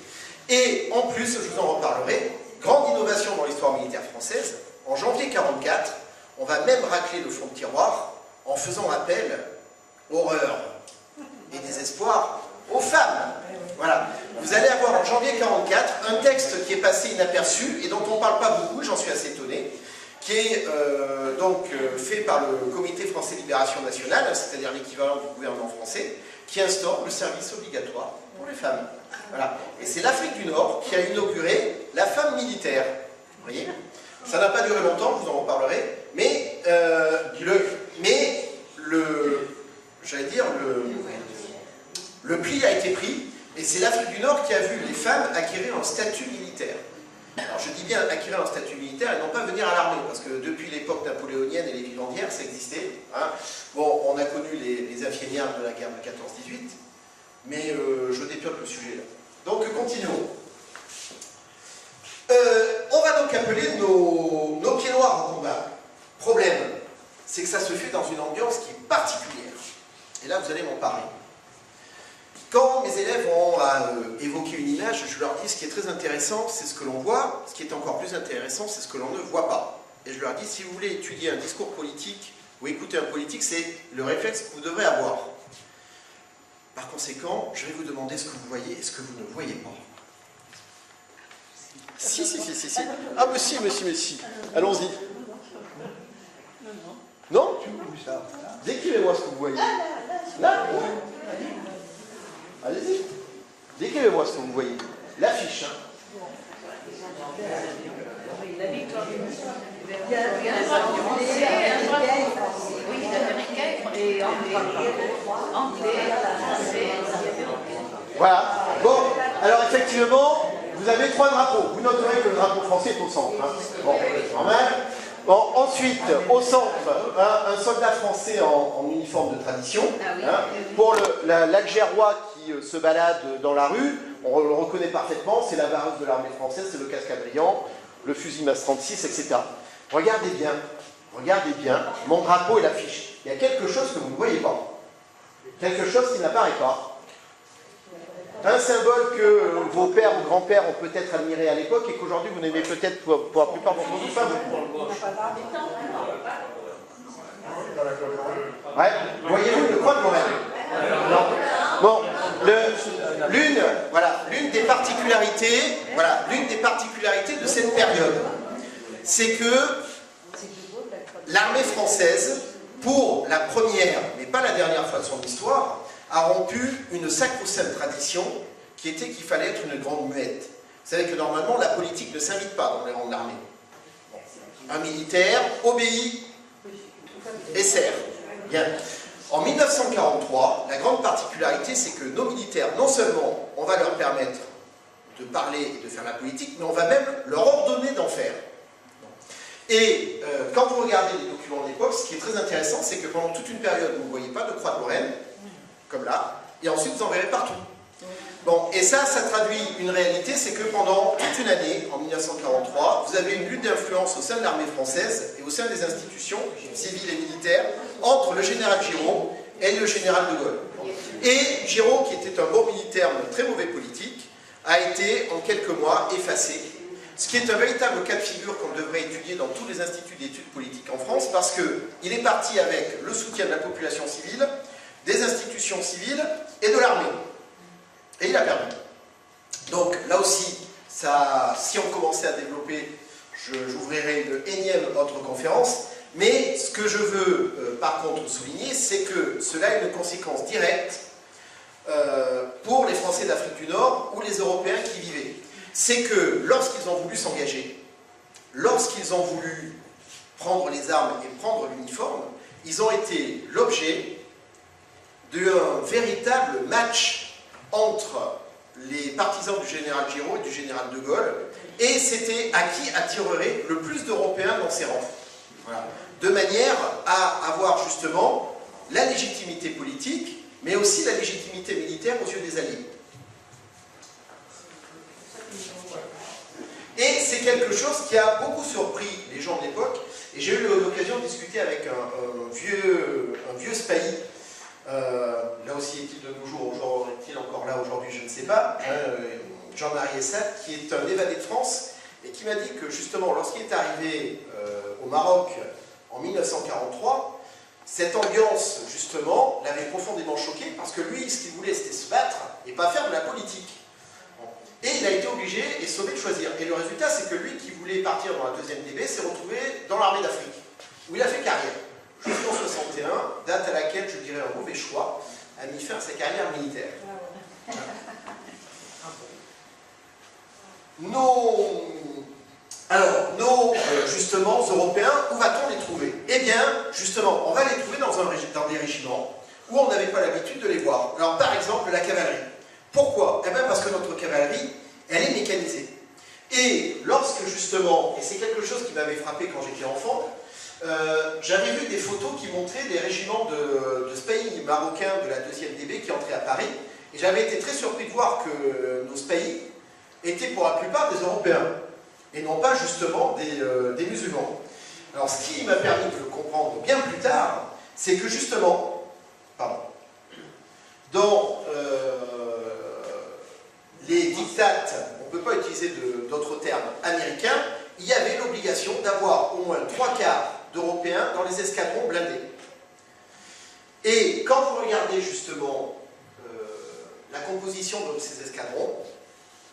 Et en plus, je vous en reparlerai, grande innovation dans l'histoire militaire française, en janvier 1944, on va même racler le fond de tiroir en faisant appel, horreur et désespoir, aux femmes. Voilà. Vous allez avoir en janvier 1944 un texte qui est passé inaperçu et dont on ne parle pas beaucoup, j'en suis assez étonné, qui est fait par le Comité français Libération Nationale, c'est-à-dire l'équivalent du gouvernement français, qui instaure le service obligatoire pour les femmes. Voilà. Et c'est l'Afrique du Nord qui a inauguré la femme militaire. Vous voyez? Ça n'a pas duré longtemps, je vous en reparlerai, mais le pli a été pris, et c'est l'Afrique du Nord qui a vu les femmes acquérir un statut militaire. Alors je dis bien acquérir un statut militaire et non pas venir à l'armée, parce que depuis l'époque napoléonienne et les vivandières, ça existait. Hein. Bon, on a connu les infirmières de la guerre de 14-18, mais je dépiote le sujet là. Donc continuons. On va donc appeler nos pieds noirs au combat. Problème, c'est que ça se fait dans une ambiance qui est particulière. Et là, vous allez m'en parler. Quand mes élèves ont à évoquer une image, je leur dis ce qui est très intéressant, c'est ce que l'on voit. Ce qui est encore plus intéressant, c'est ce que l'on ne voit pas. Et je leur dis, si vous voulez étudier un discours politique ou écouter un politique, c'est le réflexe que vous devrez avoir. Par conséquent, je vais vous demander ce que vous voyez et ce que vous ne voyez pas. Si. Ah, mais si. Allons-y. Non? Décrivez-moi ce que vous voyez. Là? Allez-y. Décrivez-moi ce que vous voyez. L'affiche. Hein. La victoire du Voilà. Bon, alors effectivement, vous avez 3 drapeaux. Vous noterez que le drapeau français est au centre. Hein. Bon, normal. Bon, Ensuite, au centre, un soldat français en uniforme de tradition. Pour l'Algérois qui se balade dans la rue, on le reconnaît parfaitement, c'est la vareuse de l'armée française, c'est le casque brillant, le fusil MAS 36, etc. Regardez bien, mon drapeau et l'affiche. Il y a quelque chose que vous ne voyez pas. Quelque chose qui n'apparaît pas. Un symbole que vos pères ou grands-pères ont peut-être admiré à l'époque et qu'aujourd'hui vous n'aimez peut-être pour la plupart d'entre vous pas. Ouais, voyez-vous le croix de Lorraine? Non. Bon, l'une des particularités, de cette période, c'est que l'armée française, pour la première, mais pas la dernière fois de son histoire, a rompu une sacro-sainte tradition qui était qu'il fallait être une grande muette. Vous savez que normalement, la politique ne s'invite pas dans les rangs de l'armée. Un militaire obéit et sert. Bien. En 1943, la grande particularité, c'est que nos militaires, non seulement on va leur permettre de parler et de faire la politique, mais on va même leur ordonner d'en faire. Et quand vous regardez les documents de l'époque, ce qui est très intéressant, c'est que pendant toute une période, vous ne voyez pas de croix de Lorraine, comme là, et ensuite vous en verrez partout. Bon, et ça traduit une réalité, c'est que pendant toute une année, en 1943, vous avez une lutte d'influence au sein de l'armée française et au sein des institutions civiles et militaires entre le général Giraud et le général de Gaulle. Et Giraud, qui était un bon militaire mais très mauvais politique, a été en quelques mois effacé. Ce qui est un véritable cas de figure qu'on devrait étudier dans tous les instituts d'études politiques en France, parce qu'il est parti avec le soutien de la population civile, des institutions civiles et de l'armée. Et il a perdu. Donc là aussi, si on commençait à développer, j'ouvrirai une énième autre conférence, mais ce que je veux par contre souligner, c'est que cela a une conséquence directe pour les Français d'Afrique du Nord ou les Européens qui y vivaient. C'est que lorsqu'ils ont voulu s'engager, lorsqu'ils ont voulu prendre les armes et prendre l'uniforme, ils ont été l'objet d'un véritable match entre les partisans du général Giraud et du général de Gaulle, et c'était à qui attirerait le plus d'Européens dans ses rangs. Voilà. De manière à avoir justement la légitimité politique, mais aussi la légitimité militaire aux yeux des Alliés. Et c'est quelque chose qui a beaucoup surpris les gens de l'époque, et j'ai eu l'occasion de discuter avec un vieux Spahi. Là aussi, est-il de nos jours, est-il encore là aujourd'hui, je ne sais pas, Jean-Marie Essat, qui est un évadé de France, et qui m'a dit que justement, lorsqu'il est arrivé au Maroc en 1943, cette ambiance, justement, l'avait profondément choqué, parce que lui, ce qu'il voulait, c'était se battre, et pas faire de la politique. Et il a été obligé et sommé de choisir. Et le résultat, c'est que lui, qui voulait partir dans la 2e DB, s'est retrouvé dans l'armée d'Afrique, où il a fait carrière. Jusqu'en 61, date à laquelle, je dirais un mauvais choix, a mis fin à sa carrière militaire. Nos justement, Européens, où va-t-on les trouver? Eh bien, justement, on va les trouver dans des régiments où on n'avait pas l'habitude de les voir. Alors, par exemple, la cavalerie. Pourquoi? Eh bien, parce que notre cavalerie, elle est mécanisée. Et lorsque, justement, et c'est quelque chose qui m'avait frappé quand j'étais enfant, j'avais vu des photos qui montraient des régiments de Spahis marocains de la 2e DB qui entraient à Paris, et j'avais été très surpris de voir que nos Spahis étaient pour la plupart des Européens, et non pas justement des musulmans. Alors ce qui m'a permis de le comprendre bien plus tard, c'est que justement, dans les dictats, on ne peut pas utiliser d'autres termes américains, il y avait l'obligation d'avoir au moins 3/4 d'Européens dans les escadrons blindés. Et quand vous regardez justement la composition de ces escadrons,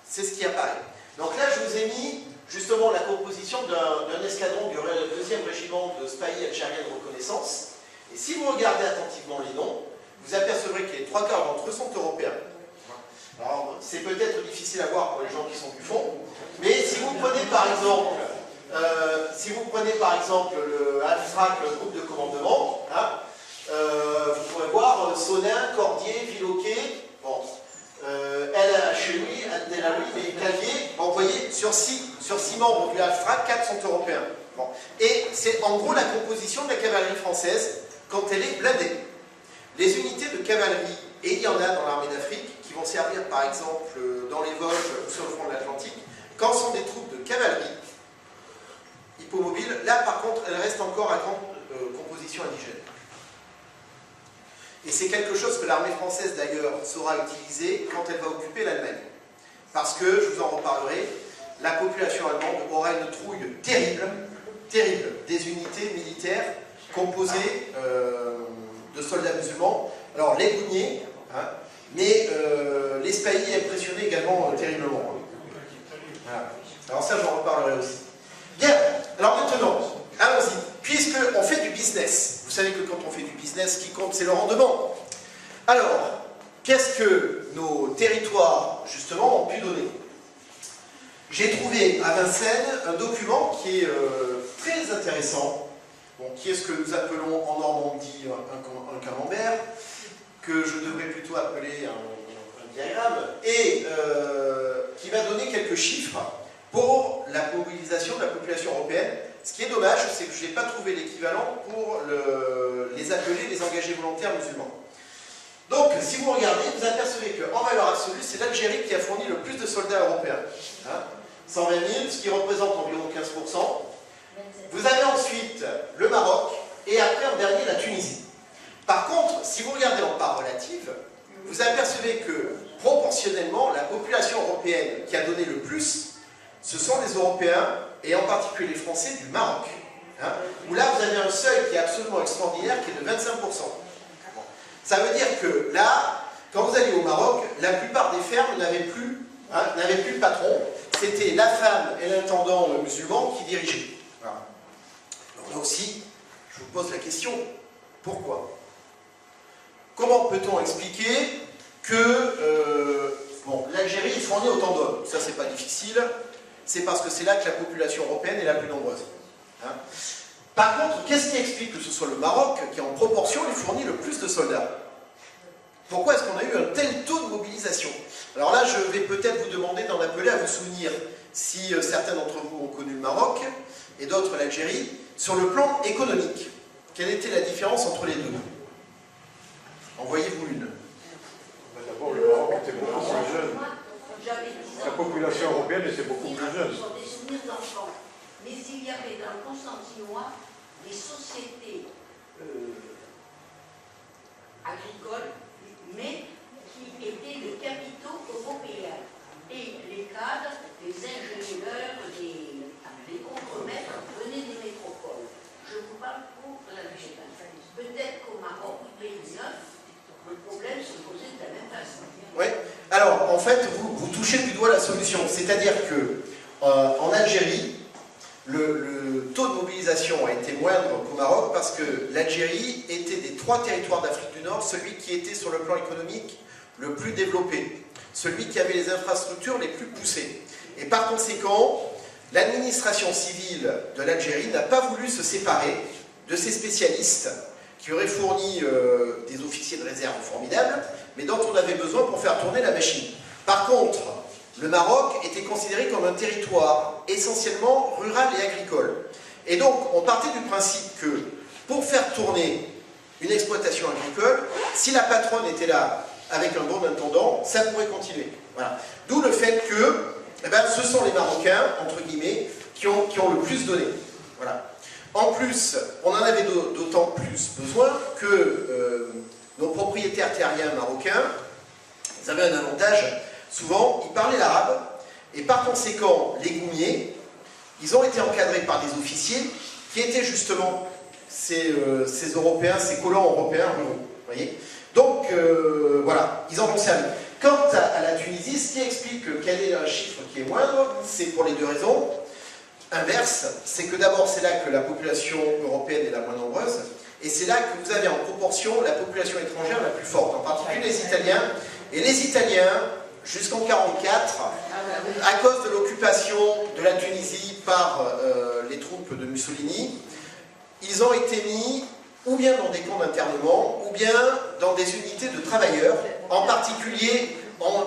c'est ce qui apparaît. Donc là, je vous ai mis justement la composition d'un escadron du 2e régiment de Spahis algérien de reconnaissance. Et si vous regardez attentivement les noms, vous apercevrez que les 3/4 d'entre eux sont européens. Alors, c'est peut-être difficile à voir pour les gens qui sont du fond, mais si vous prenez par exemple, le AFRAC, le groupe de commandement, hein, vous pourrez voir Sonin, Cordier, Villoquet. Bon, LHEI, Al-Delawi et Calvier, vous voyez, sur 6 membres du Al-FRAC, 4 sont européens. Bon. Et c'est en gros la composition de la cavalerie française quand elle est blindée. Les unités de cavalerie, et il y en a dans l'armée d'Afrique, qui vont servir par exemple dans les Vosges ou sur le front de l'Atlantique, quand ce sont des troupes de cavalerie hippomobiles, là par contre, elles restent encore à grande composition indigène. Et c'est quelque chose que l'armée française d'ailleurs saura utiliser quand elle va occuper l'Allemagne. Parce que, je vous en reparlerai, la population allemande aura une trouille terrible, terrible, des unités militaires composées de soldats musulmans. Alors les Gouniers, hein, mais les Spahis impressionnaient également terriblement. Voilà. Alors ça, j'en reparlerai aussi. Bien, alors maintenant, allons-y. Puisqu'on fait du business, vous savez que quand on fait du business, ce qui compte, c'est le rendement. Alors, qu'est-ce que nos territoires, justement, ont pu donner? J'ai trouvé à Vincennes un document qui est très intéressant, bon, qui est ce que nous appelons en Normandie un camembert, que je devrais plutôt appeler un diagramme, et qui va donner quelques chiffres pour la mobilisation de la population européenne. Ce qui est dommage, c'est que je n'ai pas trouvé l'équivalent pour les appelés, les engagés volontaires musulmans. Donc, si vous regardez, vous apercevez qu'en valeur absolue, c'est l'Algérie qui a fourni le plus de soldats européens. Hein, 120 000, ce qui représente environ 15%. Vous avez ensuite le Maroc, et après, en dernier, la Tunisie. Par contre, si vous regardez en part relative, vous apercevez que, proportionnellement, la population européenne qui a donné le plus, ce sont les Européens, et en particulier les Français du Maroc, hein, où là vous avez un seuil qui est absolument extraordinaire, qui est de 25%. Bon. Ça veut dire que là, quand vous allez au Maroc, la plupart des fermes n'avaient plus, hein, de patron, c'était la femme et l'intendant musulman qui dirigeaient. Voilà. Donc là aussi, je vous pose la question, pourquoi? Comment peut-on expliquer que bon, l'Algérie est fournie autant d'hommes? Ça, c'est pas difficile. C'est parce que c'est là que la population européenne est la plus nombreuse. Hein. Par contre, qu'est-ce qui explique que ce soit le Maroc qui, en proportion, lui fournit le plus de soldats? Pourquoi est-ce qu'on a eu un tel taux de mobilisation? Alors là, je vais peut-être vous demander d'en appeler à vous souvenir, si certains d'entre vous ont connu le Maroc, et d'autres l'Algérie, sur le plan économique. Quelle était la différence entre les deux? Envoyez-vous une. D'abord, le Maroc était beaucoup plus jeune. La population européenne était beaucoup plus jeune. Ce sont des souvenirs d'enfants. Mais il y avait dans le Constantinois des sociétés agricoles, mais qui étaient de capitaux européens. Et les cadres, les ingénieurs, les contremaîtres venaient des métropoles. Je vous parle pour l'Algérie. Peut-être qu'au Maroc, pays neuf, le problème se posait de la même façon. Oui, alors en fait, vous touchez du doigt la solution. C'est-à-dire que en Algérie, le taux de mobilisation a été moindre qu'au Maroc parce que l'Algérie était des 3 territoires d'Afrique du Nord celui qui était sur le plan économique le plus développé, celui qui avait les infrastructures les plus poussées. Et par conséquent, l'administration civile de l'Algérie n'a pas voulu se séparer de ces spécialistes qui auraient fourni des officiers de réserve formidables, mais dont on avait besoin pour faire tourner la machine. Par contre, le Maroc était considéré comme un territoire essentiellement rural et agricole. Et donc, on partait du principe que, pour faire tourner une exploitation agricole, si la patronne était là avec un bon intendant, ça pourrait continuer. Voilà. D'où le fait que eh ben, ce sont les Marocains, entre guillemets, qui ont le plus donné. Voilà. En plus, on en avait d'autant plus besoin que nos propriétaires terriens marocains, ils avaient un avantage, souvent, ils parlaient l'arabe, et par conséquent, les Goumiers, ils ont été encadrés par des officiers qui étaient justement ces Européens, ces colons européens ruraux. Voyez. Donc, voilà, ils en ont servi. Quant à la Tunisie, ce qui explique quel est un chiffre qui est moindre, c'est pour les deux raisons. Inverse, c'est que d'abord c'est là que la population européenne est la moins nombreuse, et c'est là que vous avez en proportion la population étrangère la plus forte, en particulier les Italiens. Et les Italiens, jusqu'en 1944, à cause de l'occupation de la Tunisie par les troupes de Mussolini, ils ont été mis ou bien dans des camps d'internement, ou bien dans des unités de travailleurs, en particulier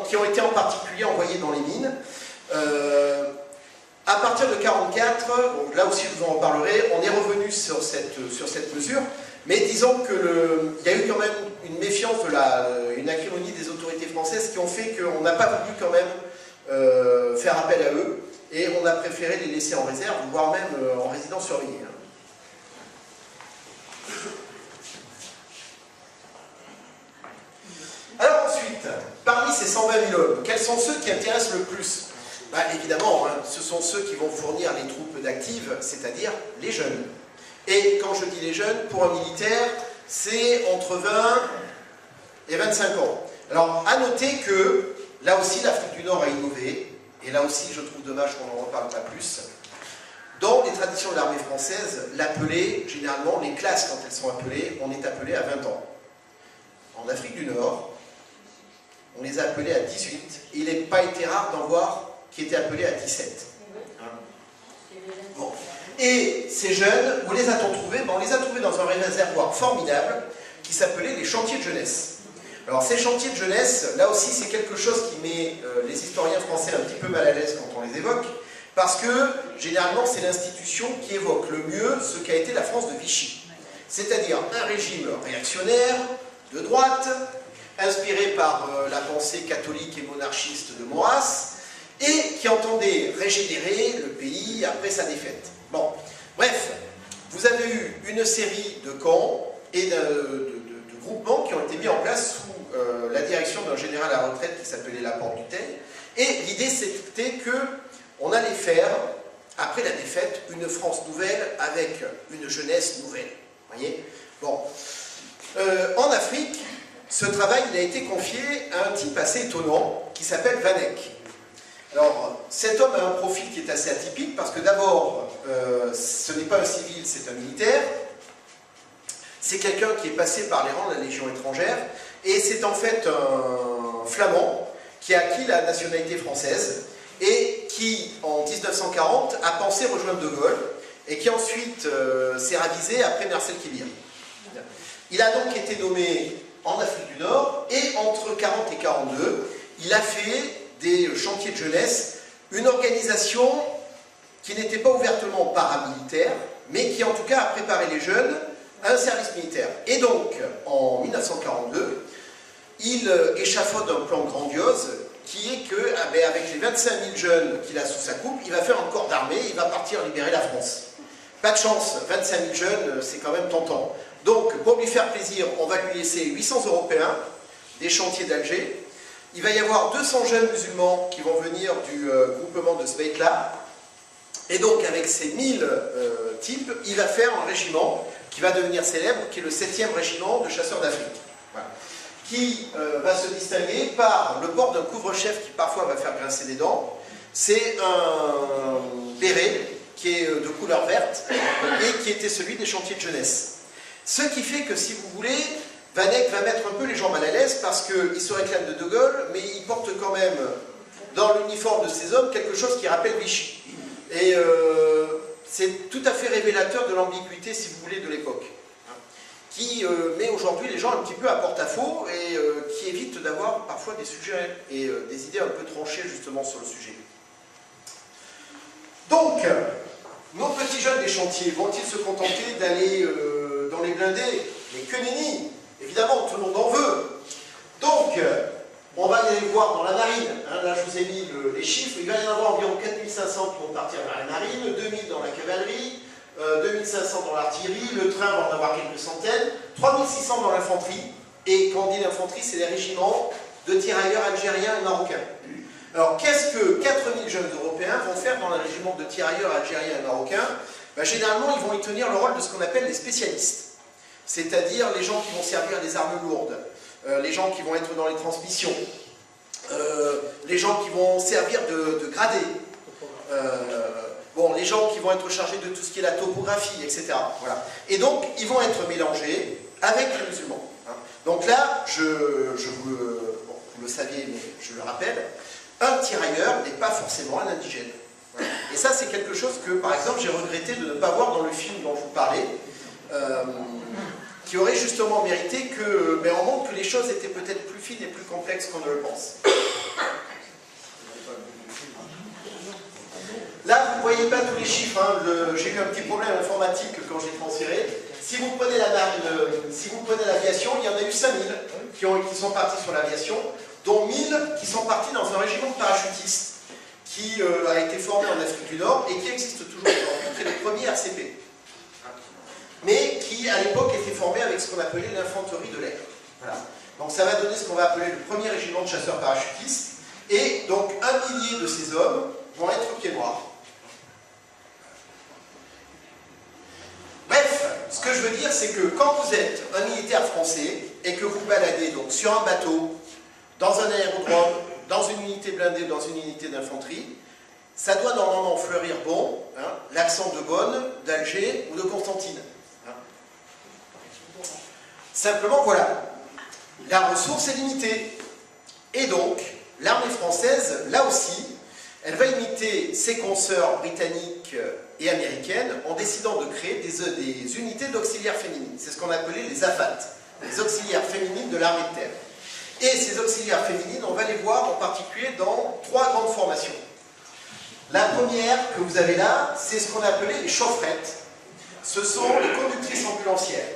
qui ont été en particulier envoyés dans les mines. À partir de 1944, bon, là aussi je vous en reparlerai, on est revenu sur cette mesure, mais disons qu'il y a eu quand même une méfiance, une acrimonie des autorités françaises qui ont fait qu'on n'a pas voulu quand même faire appel à eux, et on a préféré les laisser en réserve, voire même en résidence surveillée. Alors ensuite, parmi ces 120 000 hommes, quels sont ceux qui intéressent le plus? Bah, évidemment, hein, ce sont ceux qui vont fournir les troupes d'actives, c'est-à-dire les jeunes. Et quand je dis les jeunes, pour un militaire, c'est entre 20 et 25 ans. Alors, à noter que, là aussi, l'Afrique du Nord a innové, et là aussi, je trouve dommage qu'on n'en reparle pas plus. Dans les traditions de l'armée française, l'appelé, généralement, les classes, quand elles sont appelées, on est appelé à 20 ans. En Afrique du Nord, on les a appelés à 18, et il n'a pas été rare d'en voir qui étaient appelés à 17. Hein? Bon. Et ces jeunes, où les a-t-on trouvés? On les a trouvés dans un réservoir formidable qui s'appelait les chantiers de jeunesse. Alors ces chantiers de jeunesse, là aussi c'est quelque chose qui met les historiens français un petit peu mal à l'aise quand on les évoque, parce que généralement c'est l'institution qui évoque le mieux ce qu'a été la France de Vichy. C'est-à-dire un régime réactionnaire, de droite, inspiré par la pensée catholique et monarchiste de Maurras, et qui entendait régénérer le pays après sa défaite. Bon, bref, vous avez eu une série de camps et de groupements qui ont été mis en place sous la direction d'un général à la retraite qui s'appelait Laporte du Theil, et l'idée c'était qu'on allait faire, après la défaite, une France nouvelle avec une jeunesse nouvelle. Voyez? Bon. En Afrique, ce travail il a été confié à un type assez étonnant qui s'appelle Van Eyck. Alors, cet homme a un profil qui est assez atypique parce que d'abord, ce n'est pas un civil, c'est un militaire. C'est quelqu'un qui est passé par les rangs de la Légion étrangère et c'est en fait un flamand qui a acquis la nationalité française et qui, en 1940, a pensé rejoindre De Gaulle et qui ensuite s'est ravisé après Marcel Kibir. Il a donc été nommé en Afrique du Nord et entre 1940 et 1942, il a fait des chantiers de jeunesse, une organisation qui n'était pas ouvertement paramilitaire, mais qui en tout cas a préparé les jeunes à un service militaire. Et donc, en 1942, il échafaude un plan grandiose qui est qu'avec les 25 000 jeunes qu'il a sous sa coupe, il va faire un corps d'armée, il va partir libérer la France. Pas de chance, 25 000 jeunes, c'est quand même tentant. Donc, pour lui faire plaisir, on va lui laisser 800 Européens, des chantiers d'Alger. Il va y avoir 200 jeunes musulmans qui vont venir du groupement de Sbeitla. Et donc, avec ces 1000 types, il va faire un régiment qui va devenir célèbre, qui est le 7e régiment de chasseurs d'Afrique. Voilà. Qui va se distinguer par le port d'un couvre-chef qui parfois va faire grincer des dents. C'est un béret qui est de couleur verte et qui était celui des chantiers de jeunesse. Ce qui fait que, si vous voulez, Van Eyck va mettre un peu les gens mal à l'aise parce qu'il se réclame de De Gaulle, mais il porte quand même dans l'uniforme de ces hommes quelque chose qui rappelle Vichy. Et c'est tout à fait révélateur de l'ambiguïté, si vous voulez, de l'époque, qui met aujourd'hui les gens un petit peu à porte-à-faux et qui évite d'avoir parfois des sujets et des idées un peu tranchées justement sur le sujet. Donc, nos petits jeunes des chantiers vont-ils se contenter d'aller dans les blindés? Mais que nenni! Évidemment, tout le monde en veut. Donc, on va aller voir dans la marine. Hein, là, je vous ai mis les chiffres. Il va y en avoir environ 4500 qui vont partir vers la marine, 2000 dans la cavalerie, 2500 dans l'artillerie, le train va en avoir quelques centaines, 3600 dans l'infanterie. Et quand on dit l'infanterie, c'est les régiments de tirailleurs algériens et marocains. Alors, qu'est-ce que 4000 jeunes Européens vont faire dans les régiments de tirailleurs algériens et marocains? Ben, généralement, ils vont y tenir le rôle de ce qu'on appelle les spécialistes. C'est-à-dire les gens qui vont servir les armes lourdes, les gens qui vont être dans les transmissions, les gens qui vont servir de gradés, bon, les gens qui vont être chargés de tout ce qui est la topographie, etc. Voilà. Et donc, ils vont être mélangés avec les musulmans. Hein. Donc là, vous le saviez, mais je le rappelle, un tirailleur n'est pas forcément un indigène. Voilà. Et ça, c'est quelque chose que, par exemple, j'ai regretté de ne pas voir dans le film dont je vous parlais, qui aurait justement mérité que, mais on montre que les choses étaient peut-être plus fines et plus complexes qu'on ne le pense. Là, vous ne voyez pas tous les chiffres, hein. J'ai eu un petit problème informatique quand j'ai transféré. Si vous prenez l'aviation, il y en a eu 5000 qui sont partis sur l'aviation, dont 1000 qui sont partis dans un régiment de parachutistes qui a été formé en Afrique du Nord et qui existe toujours aujourd'hui, qui est le premier RCP. Mais qui, à l'époque, était formé avec ce qu'on appelait l'infanterie de l'air. Voilà. Donc ça va donner ce qu'on va appeler le premier régiment de chasseurs parachutistes. Et donc 1 millier de ces hommes vont être pieds noirs. Bref, ce que je veux dire, c'est que quand vous êtes un militaire français et que vous baladez donc sur un bateau, dans un aérodrome, dans une unité blindée, dans une unité d'infanterie, ça doit normalement fleurir bon, hein, l'accent de Bonn, d'Alger ou de Constantine. Hein. Simplement, voilà, la ressource est limitée. Et donc, l'armée française, là aussi, elle va imiter ses consoeurs britanniques et américaines en décidant de créer des unités d'auxiliaires féminines. C'est ce qu'on appelait les AFAT, les auxiliaires féminines de l'armée de terre. Et ces auxiliaires féminines, on va les voir en particulier dans 3 grandes formations. La première que vous avez là, c'est ce qu'on appelait les chaufferettes. Ce sont les conductrices ambulancières.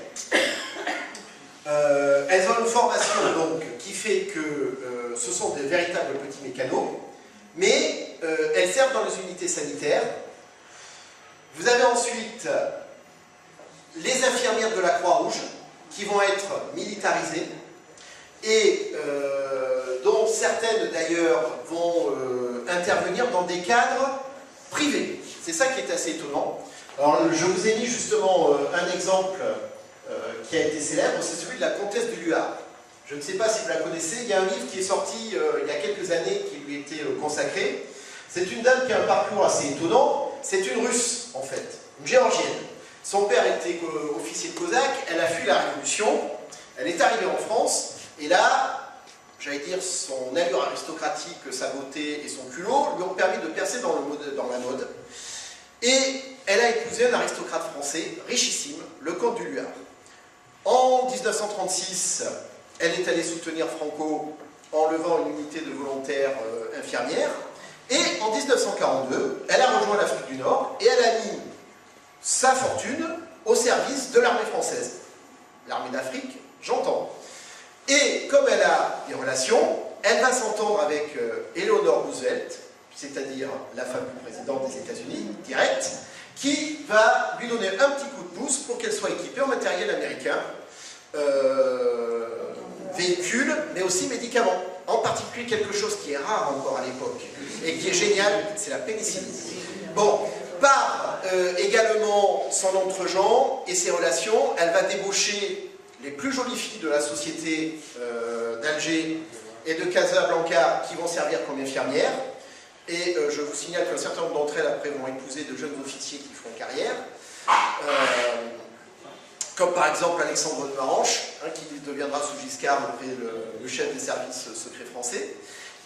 Elles ont une formation donc, qui fait que ce sont des véritables petits mécanos, mais elles servent dans les unités sanitaires. Vous avez ensuite les infirmières de la Croix-Rouge qui vont être militarisées et dont certaines d'ailleurs vont intervenir dans des cadres privés. C'est ça qui est assez étonnant. Alors je vous ai mis justement un exemple qui a été célèbre, c'est celui de la comtesse de Luard. Je ne sais pas si vous la connaissez, il y a un livre qui est sorti il y a quelques années qui lui était consacré. C'est une dame qui a un parcours assez étonnant, c'est une Russe en fait, une Géorgienne. Son père était officier de Cosaque, elle a fui la Révolution, elle est arrivée en France, et là, j'allais dire, son allure aristocratique, sa beauté et son culot lui ont permis de percer dans la mode. Et elle a épousé un aristocrate français, richissime, le comte du Luard. En 1936, elle est allée soutenir Franco en levant une unité de volontaires infirmières. Et en 1942, elle a rejoint l'Afrique du Nord et elle a mis sa fortune au service de l'armée française. L'armée d'Afrique, j'entends. Et comme elle a des relations, elle va s'entendre avec Eleanor Roosevelt, c'est-à-dire la femme du président des États-Unis, direct, qui va lui donner un petit coup de pouce pour qu'elle soit équipée en matériel américain, véhicules, mais aussi médicaments. En particulier quelque chose qui est rare encore à l'époque et qui est génial, c'est la pénicilline. Bon, par également son entre-gens et ses relations, elle va débaucher les plus jolies filles de la société d'Alger et de Casablanca qui vont servir comme infirmières. Et je vous signale qu'un certain nombre d'entre elles après vont épouser de jeunes officiers qui font carrière. Comme par exemple Alexandre de Maranche, hein, qui deviendra sous Giscard après le chef des services secrets français.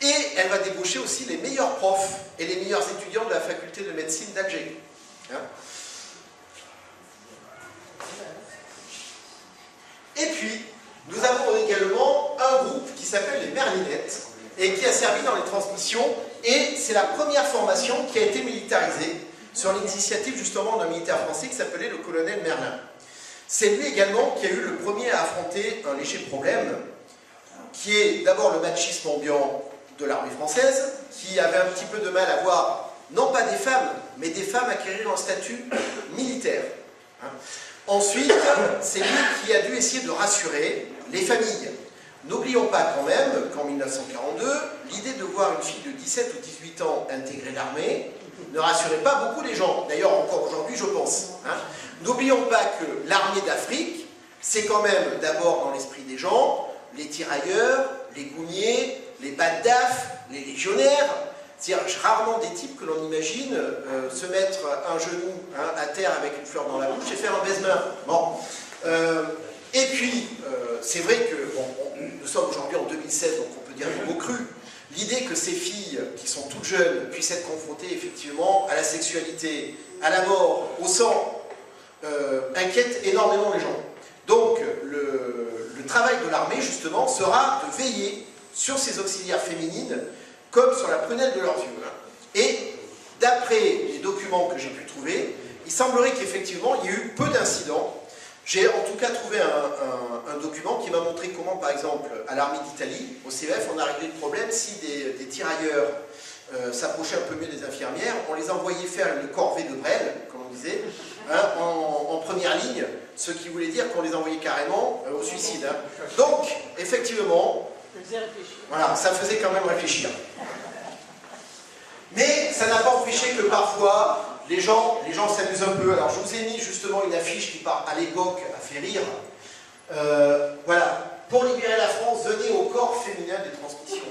Et elle va débaucher aussi les meilleurs profs et les meilleurs étudiants de la faculté de médecine d'Alger. Hein. Et puis, nous avons également un groupe qui s'appelle les Merlinettes et qui a servi dans les transmissions, et c'est la première formation qui a été militarisée sur l'initiative justement d'un militaire français qui s'appelait le colonel Merlin. C'est lui également qui a eu le premier à affronter un léger problème, qui est d'abord le machisme ambiant de l'armée française, qui avait un petit peu de mal à voir, non pas des femmes, mais des femmes acquérir un statut militaire. Hein. Ensuite, c'est lui qui a dû essayer de rassurer les familles. N'oublions pas quand même qu'en 1942, l'idée de voir une fille de 17 ou 18 ans intégrer l'armée ne rassurait pas beaucoup les gens. D'ailleurs, encore aujourd'hui, je pense. Hein. N'oublions pas que l'armée d'Afrique, c'est quand même d'abord dans l'esprit des gens, les tirailleurs, les gouniers, les baddafs, les légionnaires, c'est-à-dire rarement des types que l'on imagine se mettre un genou à terre avec une fleur dans la bouche et faire un baise-main. Bon. Et puis, c'est vrai que bon, nous sommes aujourd'hui en 2016, donc on peut dire le mot cru. L'idée que ces filles, qui sont toutes jeunes, puissent être confrontées effectivement à la sexualité, à la mort, au sang, inquiète énormément les gens. Donc, le travail de l'armée, justement, sera de veiller sur ces auxiliaires féminines comme sur la prunelle de leurs yeux. Et d'après les documents que j'ai pu trouver, il semblerait qu'effectivement, il y ait eu peu d'incidents. J'ai en tout cas trouvé un document qui m'a montré comment, par exemple, à l'armée d'Italie, au CEF, on a réglé le problème si des tirailleurs s'approchaient un peu mieux des infirmières, on les envoyait faire une corvée de brêle, comme on disait, en première ligne, ce qui voulait dire qu'on les envoyait carrément au suicide. Donc, effectivement, voilà, ça faisait quand même réfléchir. Mais ça n'a pas empêché que parfois, les gens s'amusent un peu. Alors, je vous ai mis justement une affiche qui, à l'époque, a fait rire. Voilà. Pour libérer la France, venez au corps féminin des transmissions.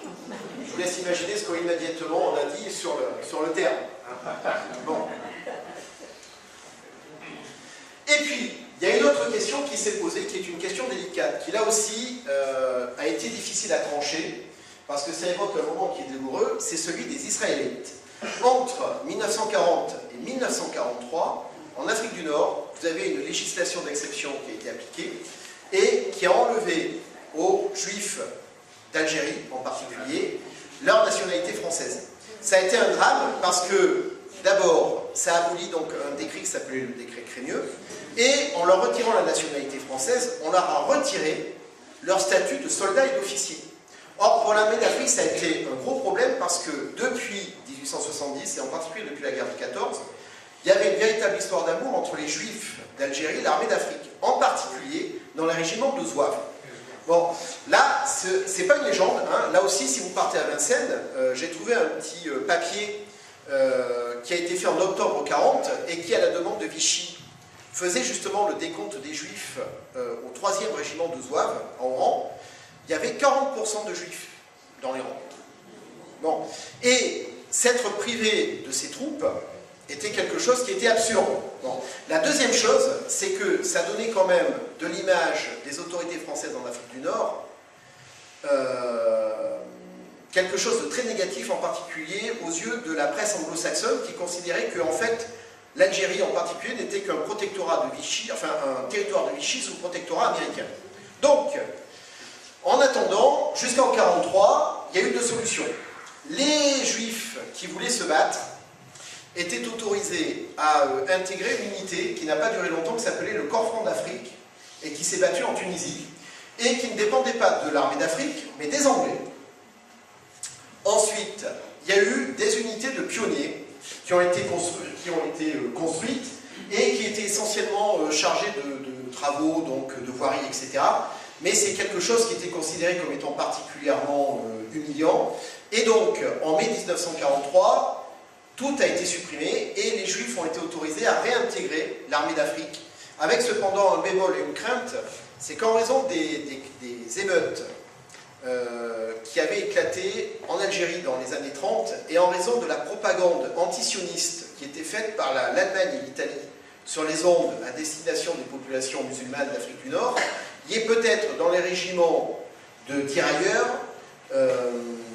Je vous laisse imaginer ce qu'immédiatement on a dit sur le terme. Bon. Et puis, il y a une autre question qui s'est posée, qui est une question délicate, qui là aussi a été difficile à trancher, parce que ça évoque un moment qui est douloureux, c'est celui des Israélites. Entre 1940 et 1943, en Afrique du Nord, vous avez une législation d'exception qui a été appliquée et qui a enlevé aux Juifs d'Algérie, en particulier, leur nationalité française. Ça a été un drame parce que, d'abord, ça abolit donc un décret qui s'appelait le décret Crémieux, et en leur retirant la nationalité française, on leur a retiré leur statut de soldat et d'officier. Or, pour l'armée d'Afrique, ça a été un gros problème parce que depuis 1870, et en particulier depuis la guerre de 14, il y avait une véritable histoire d'amour entre les Juifs d'Algérie et l'armée d'Afrique, en particulier dans le régiment de Zouave. Bon, là, c'est pas une légende, hein. Là aussi, si vous partez à Vincennes, j'ai trouvé un petit papier qui a été fait en octobre 40 et qui, à la demande de Vichy, faisait justement le décompte des Juifs au 3e régiment de Zouave, en rang. Il y avait 40% de Juifs dans les rangs. Bon. Et s'être privé de ces troupes était quelque chose qui était absurde. Bon. La deuxième chose, c'est que ça donnait quand même de l'image des autorités françaises en Afrique du Nord quelque chose de très négatif, en particulier aux yeux de la presse anglo-saxonne, qui considérait que, en fait, l'Algérie en particulier n'était qu'un protectorat de Vichy, enfin un territoire de Vichy sous protectorat américain. Donc, en attendant, jusqu'en 1943, il y a eu deux solutions. Les Juifs qui voulaient se battre étaient autorisés à intégrer une unité qui n'a pas duré longtemps, qui s'appelait le Corps franc d'Afrique, et qui s'est battu en Tunisie, et qui ne dépendait pas de l'armée d'Afrique, mais des Anglais. Ensuite, il y a eu des unités de pionniers qui ont été construites et qui étaient essentiellement chargées de travaux, donc de voiries, etc. Mais c'est quelque chose qui était considéré comme étant particulièrement humiliant. Et donc, en mai 1943, tout a été supprimé et les Juifs ont été autorisés à réintégrer l'armée d'Afrique. Avec cependant un bémol et une crainte, c'est qu'en raison des émeutes qui avaient éclaté en Algérie dans les années 30 et en raison de la propagande antisioniste qui était faite par l'Allemagne et l'Italie sur les ondes à destination des populations musulmanes d'Afrique du Nord, il y ait peut-être dans les régiments de tirailleurs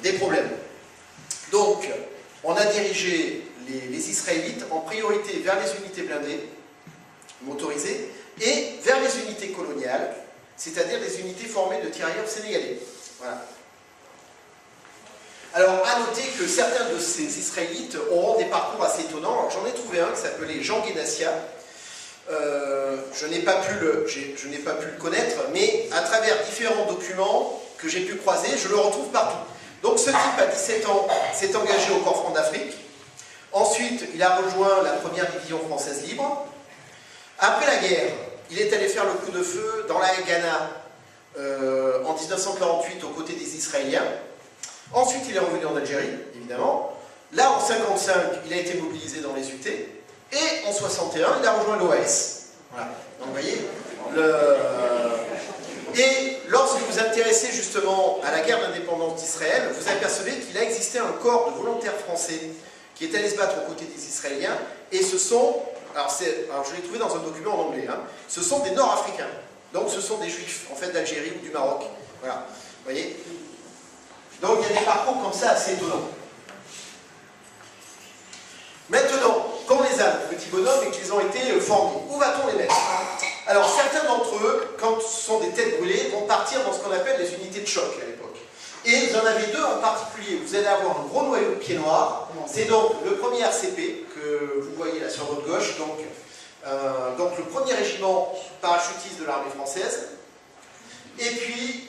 des problèmes. Donc, on a dirigé les Israélites en priorité vers les unités blindées, motorisées, et vers les unités coloniales, c'est-à-dire les unités formées de tirailleurs sénégalais. Voilà. Alors, à noter que certains de ces Israélites auront des parcours assez étonnants. J'en ai trouvé un qui s'appelait Jean Guénassia. Je n'ai pas pu le connaître, mais à travers différents documents que j'ai pu croiser, je le retrouve partout. Donc, ce type, à 17 ans, s'est engagé au Corps franc d'Afrique. Ensuite, il a rejoint la première division française libre. Après la guerre, il est allé faire le coup de feu dans la Ghana en 1948 aux côtés des Israéliens. Ensuite, il est revenu en Algérie, évidemment. Là, en 1955, il a été mobilisé dans les UT. Et en 1961, il a rejoint l'OAS. Voilà. Donc, vous voyez, et lorsque vous vous intéressez justement à la guerre d'indépendance d'Israël, vous apercevez qu'il a existé un corps de volontaires français qui est allé se battre aux côtés des Israéliens. Et ce sont, alors je l'ai trouvé dans un document en anglais, hein, ce sont des Nord-Africains. Donc ce sont des Juifs, en fait, d'Algérie ou du Maroc. Voilà. Vous voyez? Donc il y a des parcours comme ça assez étonnants. Maintenant, qu'on les a, les petits bonhommes, et qu'ils ont été formés, où va-t-on les mettre? Alors certains d'entre eux, quand ce sont des têtes brûlées, vont partir dans ce qu'on appelle les unités de choc à l'époque. Et vous en avez deux en particulier. Vous allez avoir un gros noyau de pieds noirs. C'est donc le premier RCP que vous voyez là sur votre gauche, donc le premier régiment parachutiste de l'armée française. Et puis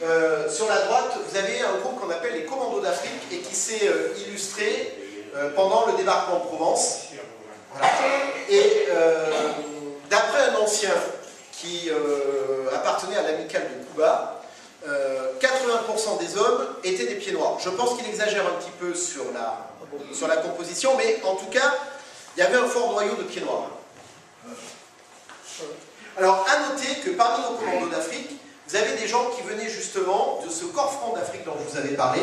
sur la droite, vous avez un groupe qu'on appelle les Commandos d'Afrique et qui s'est illustré pendant le débarquement de Provence. Voilà. Et d'après un ancien qui appartenait à l'amicale de Cuba, 80% des hommes étaient des pieds noirs. Je pense qu'il exagère un petit peu sur la composition, mais en tout cas, il y avait un fort noyau de pieds noirs. Alors, à noter que parmi nos commandos d'Afrique, vous avez des gens qui venaient justement de ce corps franc d'Afrique dont je vous avais parlé,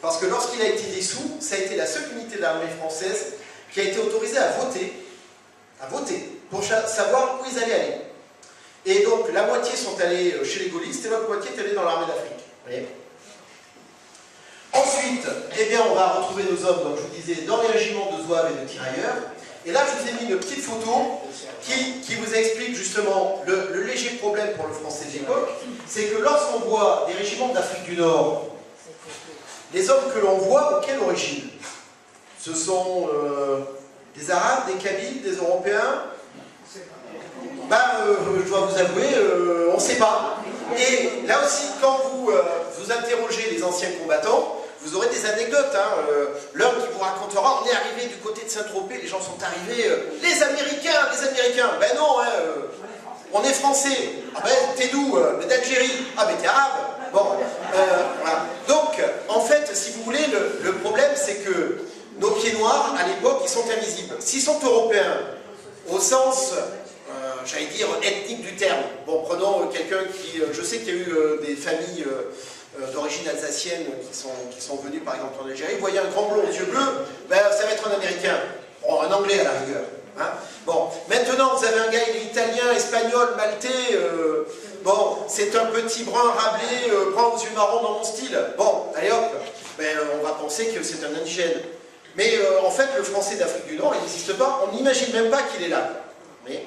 parce que lorsqu'il a été dissous, ça a été la seule unité de l'armée française qui a été autorisée à voter, pour savoir où ils allaient aller. Et donc, la moitié sont allés chez les gaullistes et l'autre moitié est allée dans l'armée d'Afrique. Ensuite, eh bien, on va retrouver nos hommes, donc je vous disais, dans les régiments de zouaves et de tirailleurs. Et là, je vous ai mis une petite photo qui vous explique justement le léger problème pour le français de l'époque. C'est que lorsqu'on voit des régiments d'Afrique du Nord, les hommes que l'on voit, ont quelle origine? Ce sont des Arabes, des Kabyles, des Européens? Je dois vous avouer, on ne sait pas. Et là aussi, quand vous interrogez les anciens combattants, vous aurez des anecdotes. L'homme qui vous racontera, on est arrivé du côté de Saint-Tropez, les gens sont arrivés, les Américains. Ben non, on est Français. Ah ben, t'es d'où? D'Algérie. Ah ben t'es arabe. Bon, voilà. Donc, en fait, si vous voulez, le problème, c'est que nos pieds noirs, à l'époque, ils sont invisibles. S'ils sont européens, au sens... j'allais dire ethnique du terme. Bon, prenons quelqu'un qui... je sais qu'il y a eu des familles d'origine alsacienne qui sont venues, par exemple, en Algérie. Vous voyez un grand blond aux yeux bleus, ben, ça va être un Américain. Bon, un Anglais à la rigueur. Hein. Bon, maintenant, vous avez un gars, il est italien, espagnol, maltais. Bon, c'est un petit brun rablé, brun aux yeux marrons dans mon style. Bon, allez hop, ben, on va penser que c'est un indigène. Mais en fait, le français d'Afrique du Nord, il n'existe pas. On n'imagine même pas qu'il est là. Mais...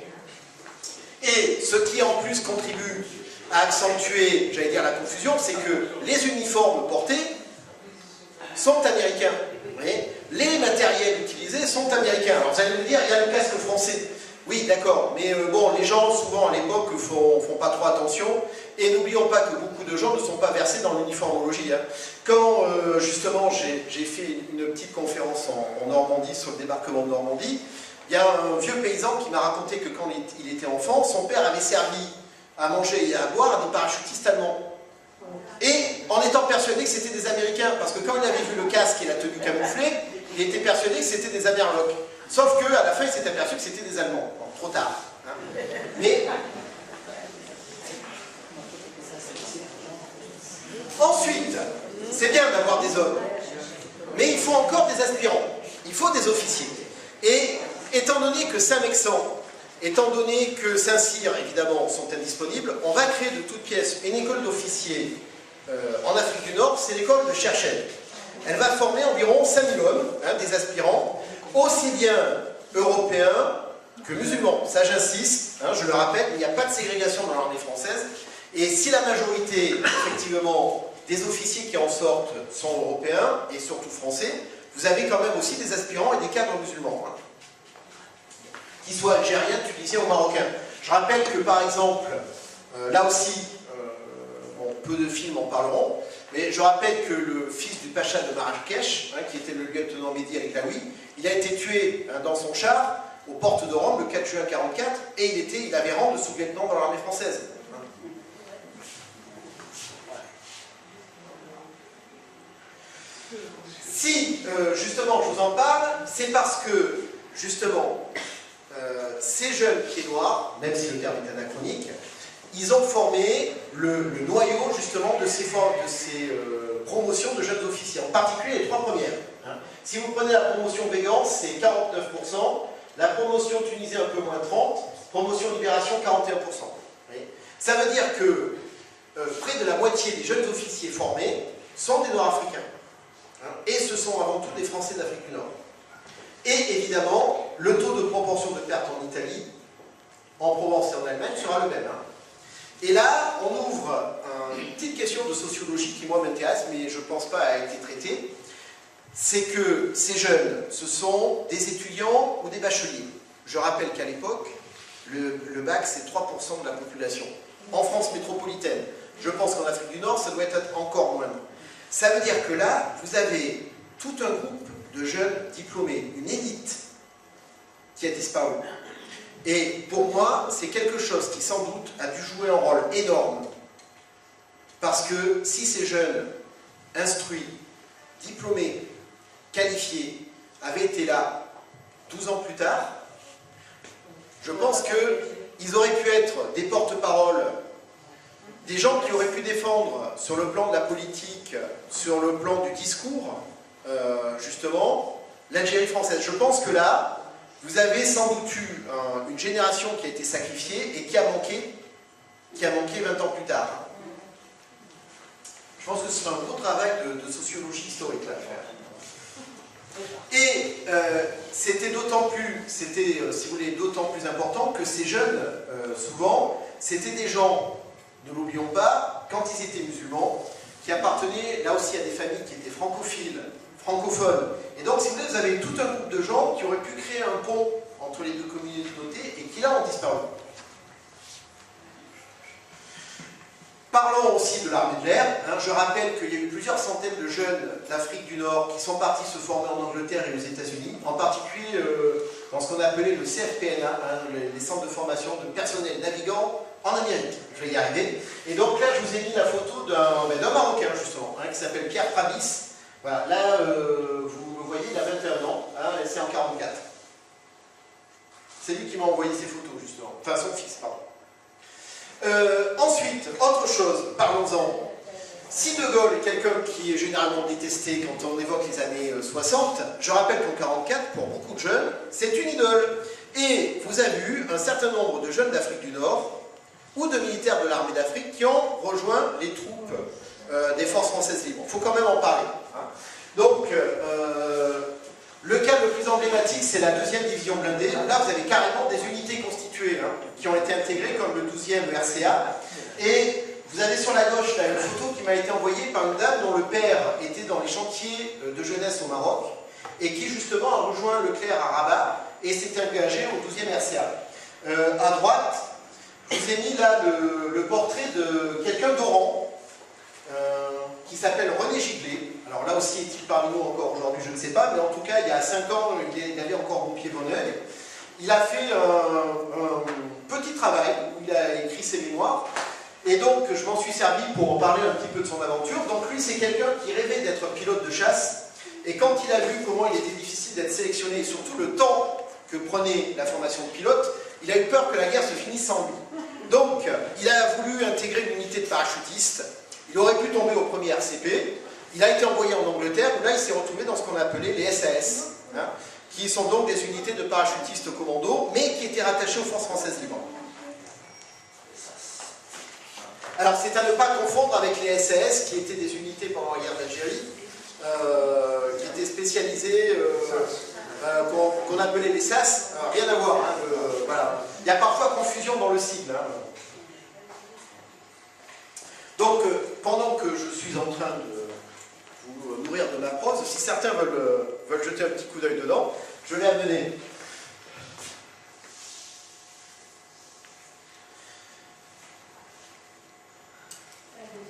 Et ce qui en plus contribue à accentuer, j'allais dire, la confusion, c'est que les uniformes portés sont américains. Les matériels utilisés sont américains. Alors vous allez me dire, il y a le casque français. Oui, d'accord, mais bon, les gens, souvent à l'époque, font pas trop attention. Et n'oublions pas que beaucoup de gens ne sont pas versés dans l'uniformologie. Quand, justement, j'ai fait une petite conférence en Normandie, sur le débarquement de Normandie, il y a un vieux paysan qui m'a raconté que quand il était enfant, son père avait servi à manger et à boire à des parachutistes allemands. Et en étant persuadé que c'était des Américains, parce que quand il avait vu le casque et la tenue camouflée, il était persuadé que c'était des Amerlocs. Sauf qu'à la fin, il s'est aperçu que c'était des Allemands. Bon, trop tard. Hein. Mais... Ensuite, c'est bien d'avoir des hommes, mais il faut encore des aspirants. Il faut des officiers. Et... étant donné que Saint-Mexan, étant donné que Saint-Cyr, évidemment, sont indisponibles, on va créer de toutes pièces une école d'officiers en Afrique du Nord, c'est l'école de Cherchel. Elle va former environ 5000 hommes, des aspirants, aussi bien européens que musulmans. Ça, j'insiste, je le rappelle, il n'y a pas de ségrégation dans l'armée française. Et si la majorité, effectivement, des officiers qui en sortent sont européens, et surtout français, vous avez quand même aussi des aspirants et des cadres musulmans. Qu'ils soient algériens, tunisiens ou marocains. Je rappelle que, par exemple, là aussi, bon, peu de films en parleront, mais je rappelle que le fils du pacha de Marrakech, qui était le lieutenant Mehdi El-Glaoui, il a été tué dans son char aux portes de Rome le 4 juin 1944, et il avait rang de sous-lieutenant dans l'armée française. Si, justement, je vous en parle, c'est parce que, justement, ces jeunes pieds noirs, même si le terme est anachronique, ils ont formé le noyau justement de ces promotions de jeunes officiers, en particulier les 3 premières. Si vous prenez la promotion Bégan, c'est 49%, la promotion Tunisie un peu moins 30%, promotion Libération 41%. Ça veut dire que près de la moitié des jeunes officiers formés sont des Nord-Africains. Et ce sont avant tout des Français d'Afrique du Nord. Et évidemment, le taux de proportion de perte en Italie, en Provence et en Allemagne sera le même. Et là, on ouvre une petite question de sociologie qui, moi, m'intéresse, mais je ne pense pas a été traitée. C'est que ces jeunes, ce sont des étudiants ou des bacheliers. Je rappelle qu'à l'époque, le bac, c'est 3% de la population. En France métropolitaine, je pense qu'en Afrique du Nord, ça doit être encore moindre. Ça veut dire que là, vous avez tout un groupe de jeunes diplômés, une élite qui a disparu. Et pour moi, c'est quelque chose qui sans doute a dû jouer un rôle énorme. Parce que si ces jeunes instruits, diplômés, qualifiés, avaient été là 12 ans plus tard, je pense qu'ils auraient pu être des porte-paroles, des gens qui auraient pu défendre sur le plan de la politique, sur le plan du discours, justement, l'Algérie française. Je pense que là, vous avez sans doute eu une génération qui a été sacrifiée et qui a manqué 20 ans plus tard. Je pense que ce sera un gros travail de sociologie historique là à faire. Et c'était d'autant plus, si vous voulez, d'autant plus important que ces jeunes, souvent, c'était des gens, ne l'oublions pas, quand ils étaient musulmans, qui appartenaient là aussi à des familles qui étaient francophiles, francophones. Et donc, si vous voulez, vous avez tout un groupe de gens qui auraient pu créer un pont entre les deux communautés et qui là ont disparu. Parlons aussi de l'armée de l'air. Je rappelle qu'il y a eu plusieurs centaines de jeunes d'Afrique du Nord qui sont partis se former en Angleterre et aux États-Unis, en particulier dans ce qu'on appelait le CFPNA, les centres de formation de personnel navigant en Amérique. Je vais y arriver. Et donc là, je vous ai mis la photo d'un Marocain, justement, qui s'appelle Pierre Travis. Voilà, là, vous le voyez, il a 21 ans, c'est en 44. C'est lui qui m'a envoyé ces photos, justement. Enfin, son fils, pardon. Ensuite, autre chose, parlons-en. Si De Gaulle est quelqu'un qui est généralement détesté quand on évoque les années 60, je rappelle qu'en 44, pour beaucoup de jeunes, c'est une idole. Et vous avez eu un certain nombre de jeunes d'Afrique du Nord ou de militaires de l'armée d'Afrique qui ont rejoint les troupes des forces françaises libres. Il faut quand même en parler. Donc, le cas le plus emblématique, c'est la 2e division blindée. Là, vous avez carrément des unités constituées qui ont été intégrées, comme le 12e RCA. Et vous avez sur la gauche là, une photo qui m'a été envoyée par une dame dont le père était dans les chantiers de jeunesse au Maroc et qui, justement, a rejoint Leclerc à Rabat et s'est engagé au 12e RCA. À droite, je vous ai mis là le portrait de quelqu'un d'Oran qui s'appelle René Giglet. Alors là aussi, est-il parmi nous encore aujourd'hui, je ne sais pas, mais en tout cas, il y a 5 ans, il avait encore bon pied, bon oeil. Il a fait un petit travail où il a écrit ses mémoires, et donc je m'en suis servi pour en parler un petit peu de son aventure. Donc lui, c'est quelqu'un qui rêvait d'être pilote de chasse, et quand il a vu comment il était difficile d'être sélectionné, et surtout le temps que prenait la formation de pilote, il a eu peur que la guerre se finisse sans lui. Donc, il a voulu intégrer une unité de parachutistes. Il aurait pu tomber au premier RCP. Il a été envoyé en Angleterre, où là il s'est retrouvé dans ce qu'on appelait les SAS, qui sont donc des unités de parachutistes commando, mais qui étaient rattachées aux forces françaises libres. Alors c'est à ne pas confondre avec les SAS, qui étaient des unités pendant la guerre d'Algérie, qui étaient spécialisées, qu'on appelait les SAS, rien à voir. Voilà. Il y a parfois confusion dans le sigle. Donc, pendant que je suis en train de vous nourrir de ma prose, si certains veulent jeter un petit coup d'œil dedans, je vais amener.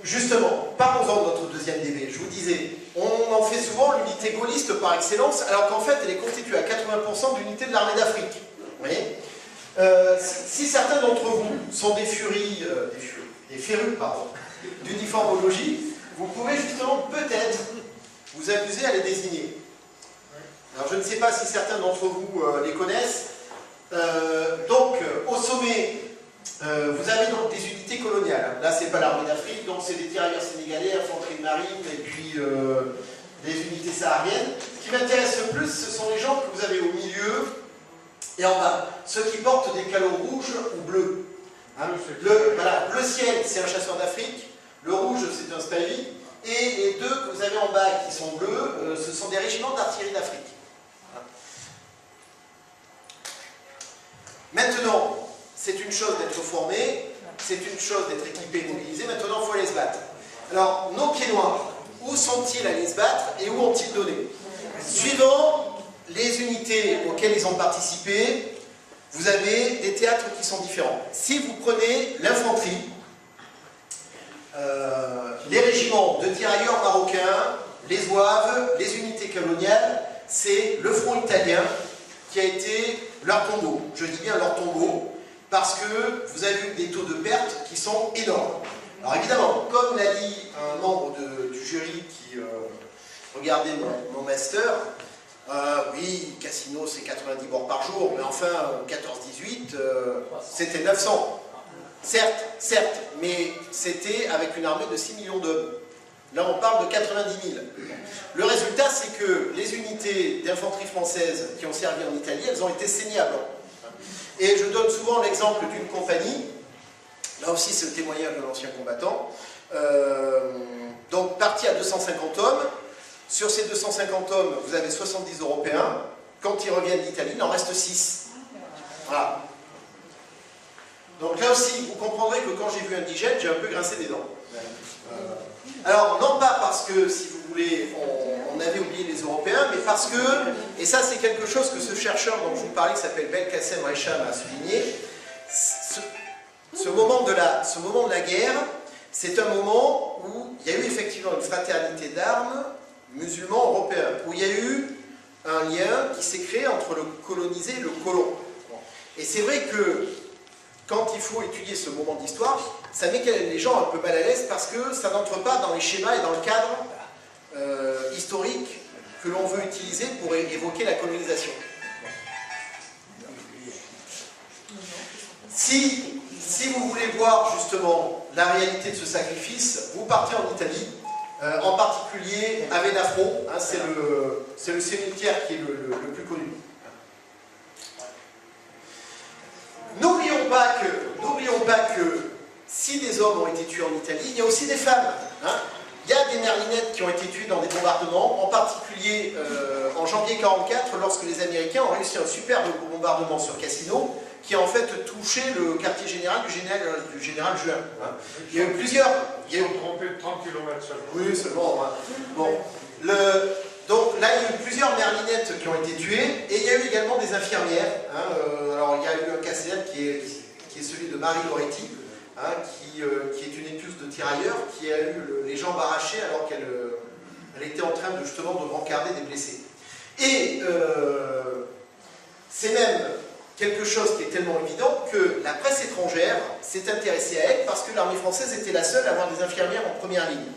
Justement, parlons-en de notre deuxième DB. Je vous disais, on en fait souvent l'unité gaulliste par excellence, alors qu'en fait, elle est constituée à 80% d'unités de l'armée d'Afrique. Vous voyez, si certains d'entre vous sont des férus d'uniformologie, vous pouvez justement peut-être vous amuser à les désigner. Alors je ne sais pas si certains d'entre vous les connaissent. Donc au sommet, vous avez donc des unités coloniales. Là c'est pas l'armée d'Afrique, donc c'est des tirailleurs sénégalais, infanterie de marine et puis des unités sahariennes. Ce qui m'intéresse le plus, ce sont les gens que vous avez au milieu et en bas. Ceux qui portent des calots rouges ou bleus. Le ciel, c'est un chasseur d'Afrique. Le rouge, c'est un Spahis. Et les deux que vous avez en bas qui sont bleus, ce sont des régiments d'artillerie d'Afrique. Maintenant, c'est une chose d'être formé, c'est une chose d'être équipé et mobilisé, maintenant il faut aller se battre. Alors, nos pieds noirs, où sont-ils allés se battre et où ont-ils donné? Suivant les unités auxquelles ils ont participé, vous avez des théâtres qui sont différents. Si vous prenez l'infanterie, les régiments de tirailleurs marocains, les zouaves, les unités coloniales, c'est le front italien qui a été leur tombeau. Je dis bien leur tombeau, parce que vous avez eu des taux de perte qui sont énormes. Alors évidemment, comme l'a dit un membre du jury qui regardait mon master, oui, Cassino c'est 90 morts par jour, mais enfin 14-18, c'était 900. Certes, mais c'était avec une armée de 6 millions d'hommes. Là on parle de 90 000. Le résultat c'est que les unités d'infanterie françaises qui ont servi en Italie, elles ont été saignées à blanc. Et je donne souvent l'exemple d'une compagnie, là aussi c'est le témoignage de l'ancien combattant, donc parti à 250 hommes, sur ces 250 hommes vous avez 70 Européens, quand ils reviennent d'Italie il en reste 6. Voilà. Donc là aussi vous comprendrez que quand j'ai vu un indigène, j'ai un peu grincé des dents. Alors non pas parce que, si vous voulez, on avait oublié les Européens, mais parce que, et ça c'est quelque chose que ce chercheur dont je vous parlais, qui s'appelle Belkacem Resham, a souligné, ce moment de la guerre, c'est un moment où il y a eu effectivement une fraternité d'armes musulmans européens, où il y a eu un lien qui s'est créé entre le colonisé et le colon. Et c'est vrai que quand il faut étudier ce moment d'histoire, ça met les gens un peu mal à l'aise parce que ça n'entre pas dans les schémas et dans le cadre historique que l'on veut utiliser pour évoquer la colonisation. Si vous voulez voir justement la réalité de ce sacrifice, vous partez en Italie, en particulier à Venafro, hein, c'est le cimetière qui est le plus connu. N'oublions pas que si des hommes ont été tués en Italie, il y a aussi des femmes. Hein. Il y a des merlinettes qui ont été tuées dans des bombardements, en particulier en janvier 1944, lorsque les Américains ont réussi un superbe bombardement sur Cassino, qui a en fait touché le quartier général du général Juin. Hein. Il y a eu plusieurs... Ils sont trompés de 30 km seulement. Oui, seulement. Hein. Bon. Donc là, il y a eu plusieurs merlinettes qui ont été tuées, et il y a eu également des infirmières. Hein. Alors il y a eu un cas célèbre qui est celui de Marie Loretti, hein, qui est une épouse de tirailleur, qui a eu les jambes arrachées alors qu'elle était en train justement de brancarder des blessés. Et c'est même quelque chose qui est tellement évident que la presse étrangère s'est intéressée à elle parce que l'armée française était la seule à avoir des infirmières en première ligne.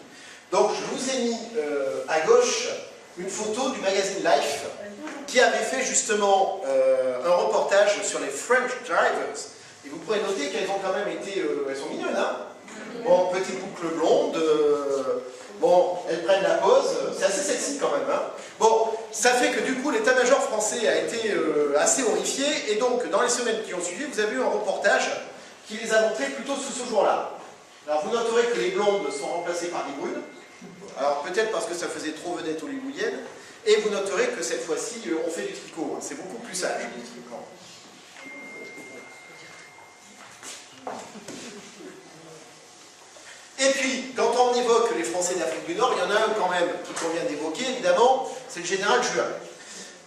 Donc je vous ai mis à gauche une photo du magazine Life qui avait fait justement un reportage sur les French drivers. Et vous pourrez noter qu'elles ont quand même été... elles sont mignonnes, hein. Bon, petite boucle blonde, bon, elles prennent la pause, c'est assez sexy quand même, hein. Bon, ça fait que du coup l'état-major français a été assez horrifié, et donc dans les semaines qui ont suivi, vous avez eu un reportage qui les a montrés plutôt sous ce jour-là. Alors vous noterez que les blondes sont remplacées par des brunes, alors peut-être parce que ça faisait trop vedette hollywoodienne, et vous noterez que cette fois-ci on fait du tricot, hein. C'est beaucoup plus sage. Et puis, quand on évoque les Français d'Afrique du Nord, il y en a un quand même qu'il convient d'évoquer, évidemment, c'est le général Juin.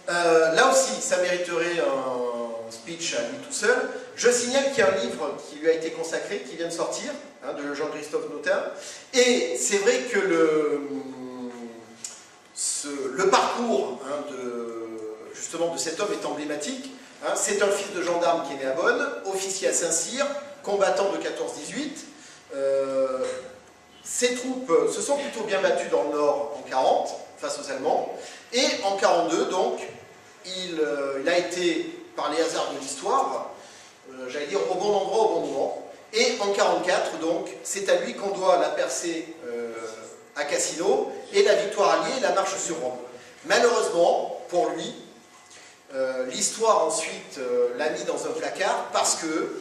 Là aussi, ça mériterait un speech à lui tout seul. Je signale qu'il y a un livre qui lui a été consacré, qui vient de sortir, hein, de Jean-Christophe Notin. Et c'est vrai que le parcours hein, justement de cet homme est emblématique. Hein. C'est un fils de gendarme qui est né à Bonn, officier à Saint-Cyr, combattant de 14-18. Ces troupes se sont plutôt bien battues dans le Nord en 1940, face aux Allemands. Et en 1942, donc, il a été, par les hasards de l'histoire, j'allais dire au bon endroit, au bon moment. Et en 1944, donc, c'est à lui qu'on doit la percée à Cassino et la victoire alliée et la marche sur Rome. Malheureusement, pour lui, l'histoire ensuite l'a mis dans un placard parce que,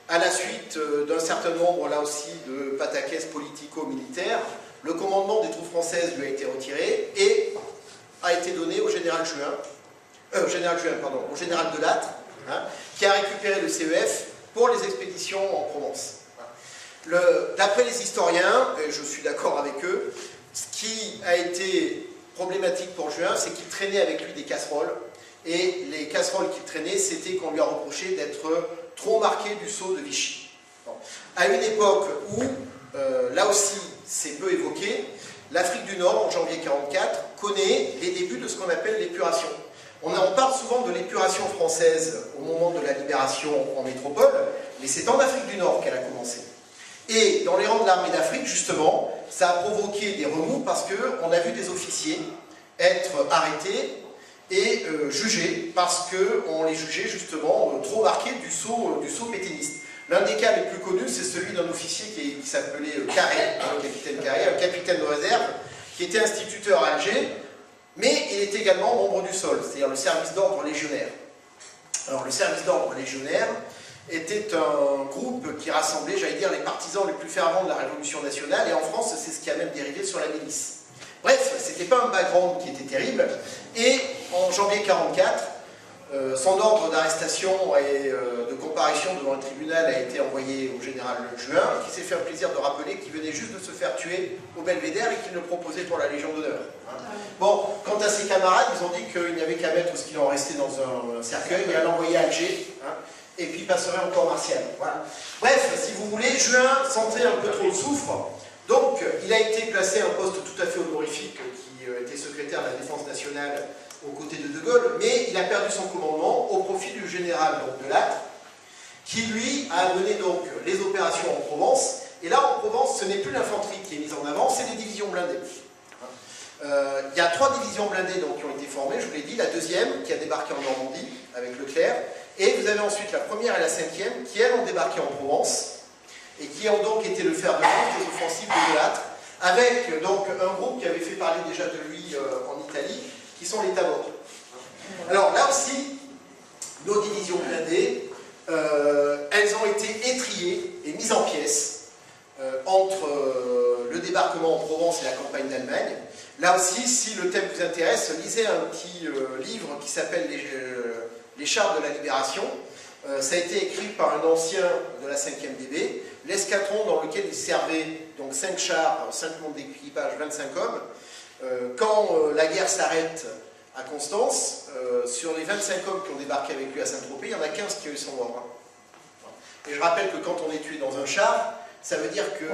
à la suite d'un certain nombre, là aussi, de pataquès politico-militaires, le commandement des troupes françaises lui a été retiré et a été donné au général au général Delattre, hein, qui a récupéré le CEF pour les expéditions en Provence. D'après les historiens, et je suis d'accord avec eux, ce qui a été problématique pour Juin, c'est qu'il traînait avec lui des casseroles. Et les casseroles qu'il traînait, c'était qu'on lui a reproché d'être trop marqué du sceau de Vichy. Bon. À une époque où, là aussi, c'est peu évoqué, l'Afrique du Nord, en janvier 1944, connaît les débuts de ce qu'on appelle l'épuration. On parle souvent de l'épuration française au moment de la libération en métropole, mais c'est en Afrique du Nord qu'elle a commencé. Et dans les rangs de l'armée d'Afrique, justement, ça a provoqué des remous parce qu'on a vu des officiers être arrêtés et jugés parce qu'on les jugeait justement trop marqués du sceau pétainiste. L'un des cas les plus connus, c'est celui d'un officier qui s'appelait Carré, le capitaine Carré, un capitaine de réserve, qui était instituteur à Alger, mais il était également membre du SOL, c'est-à-dire le service d'ordre légionnaire. Alors le service d'ordre légionnaire était un groupe qui rassemblait, j'allais dire, les partisans les plus fervents de la Révolution nationale, et en France, c'est ce qui a même dérivé sur la milice. Bref, c'était pas un background qui était terrible, et en janvier 1944, son ordre d'arrestation et de comparution devant le tribunal a été envoyé au général Juin, qui s'est fait un plaisir de rappeler qu'il venait juste de se faire tuer au Belvédère et qu'il le proposait pour la Légion d'honneur. Bon, quant à ses camarades, ils ont dit qu'il n'y avait qu'à mettre ce qu'il en restait dans un cercueil et à l'envoyer à Alger, et puis il passerait en corps martial. Voilà. Bref, si vous voulez, Juin sentait un peu trop le soufre, donc il a été placé à un poste tout à fait honorifique qui était secrétaire de la Défense nationale aux côtés de De Gaulle, mais il a perdu son commandement au profit du général Delattre, qui lui a mené donc les opérations en Provence, et là en Provence ce n'est plus l'infanterie qui est mise en avant, c'est les divisions blindées. Il y a 3 divisions blindées donc, qui ont été formées, je vous l'ai dit, la deuxième qui a débarqué en Normandie avec Leclerc, et vous avez ensuite la première et la 5e qui elles ont débarqué en Provence, et qui ont donc été le fer de lance des offensives de Delattre, avec donc un groupe qui avait fait parler déjà de lui en Italie, qui sont les Tabors. Alors là aussi, nos divisions blindées, elles ont été étriées et mises en pièces entre le débarquement en Provence et la campagne d'Allemagne. Là aussi, si le thème vous intéresse, lisez un petit livre qui s'appelle Les chars de la libération. Ça a été écrit par un ancien de la 5e DB, l'escadron dans lequel il servait donc 5 chars, 5 membres d'équipage, 25 hommes. Quand la guerre s'arrête à Constance, sur les 25 hommes qui ont débarqué avec lui à Saint-Tropez, il y en a 15 qui sont morts. Et je rappelle que quand on est tué dans un char, ça veut dire que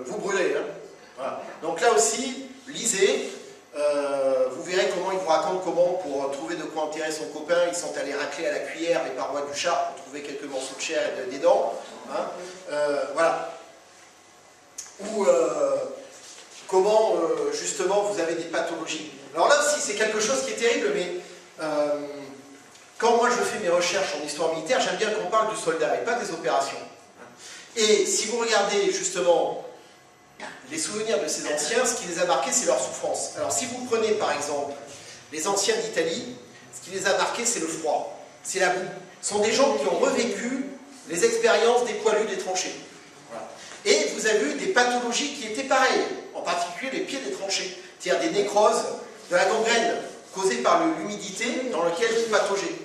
vous brûlez. Voilà. Donc là aussi, lisez, vous verrez comment il vous raconte comment, pour trouver de quoi enterrer son copain, ils sont allés racler à la cuillère les parois du char pour trouver quelques morceaux de chair et des dents. Voilà. Ou comment, justement, vous avez des pathologies. Alors là aussi, c'est quelque chose qui est terrible, mais quand moi je fais mes recherches en histoire militaire, j'aime bien qu'on parle du soldat et pas des opérations. Et si vous regardez, justement, les souvenirs de ces anciens, ce qui les a marqués, c'est leur souffrance. Alors si vous prenez, par exemple, les anciens d'Italie, ce qui les a marqués, c'est le froid, c'est la boue. Ce sont des gens qui ont revécu les expériences des poilus des tranchées. Voilà. Et vous avez eu des pathologies qui étaient pareilles, en particulier les pieds des tranchées, c'est-à-dire des nécroses, de la gangrène causée par l'humidité dans laquelle ils pataugeaient.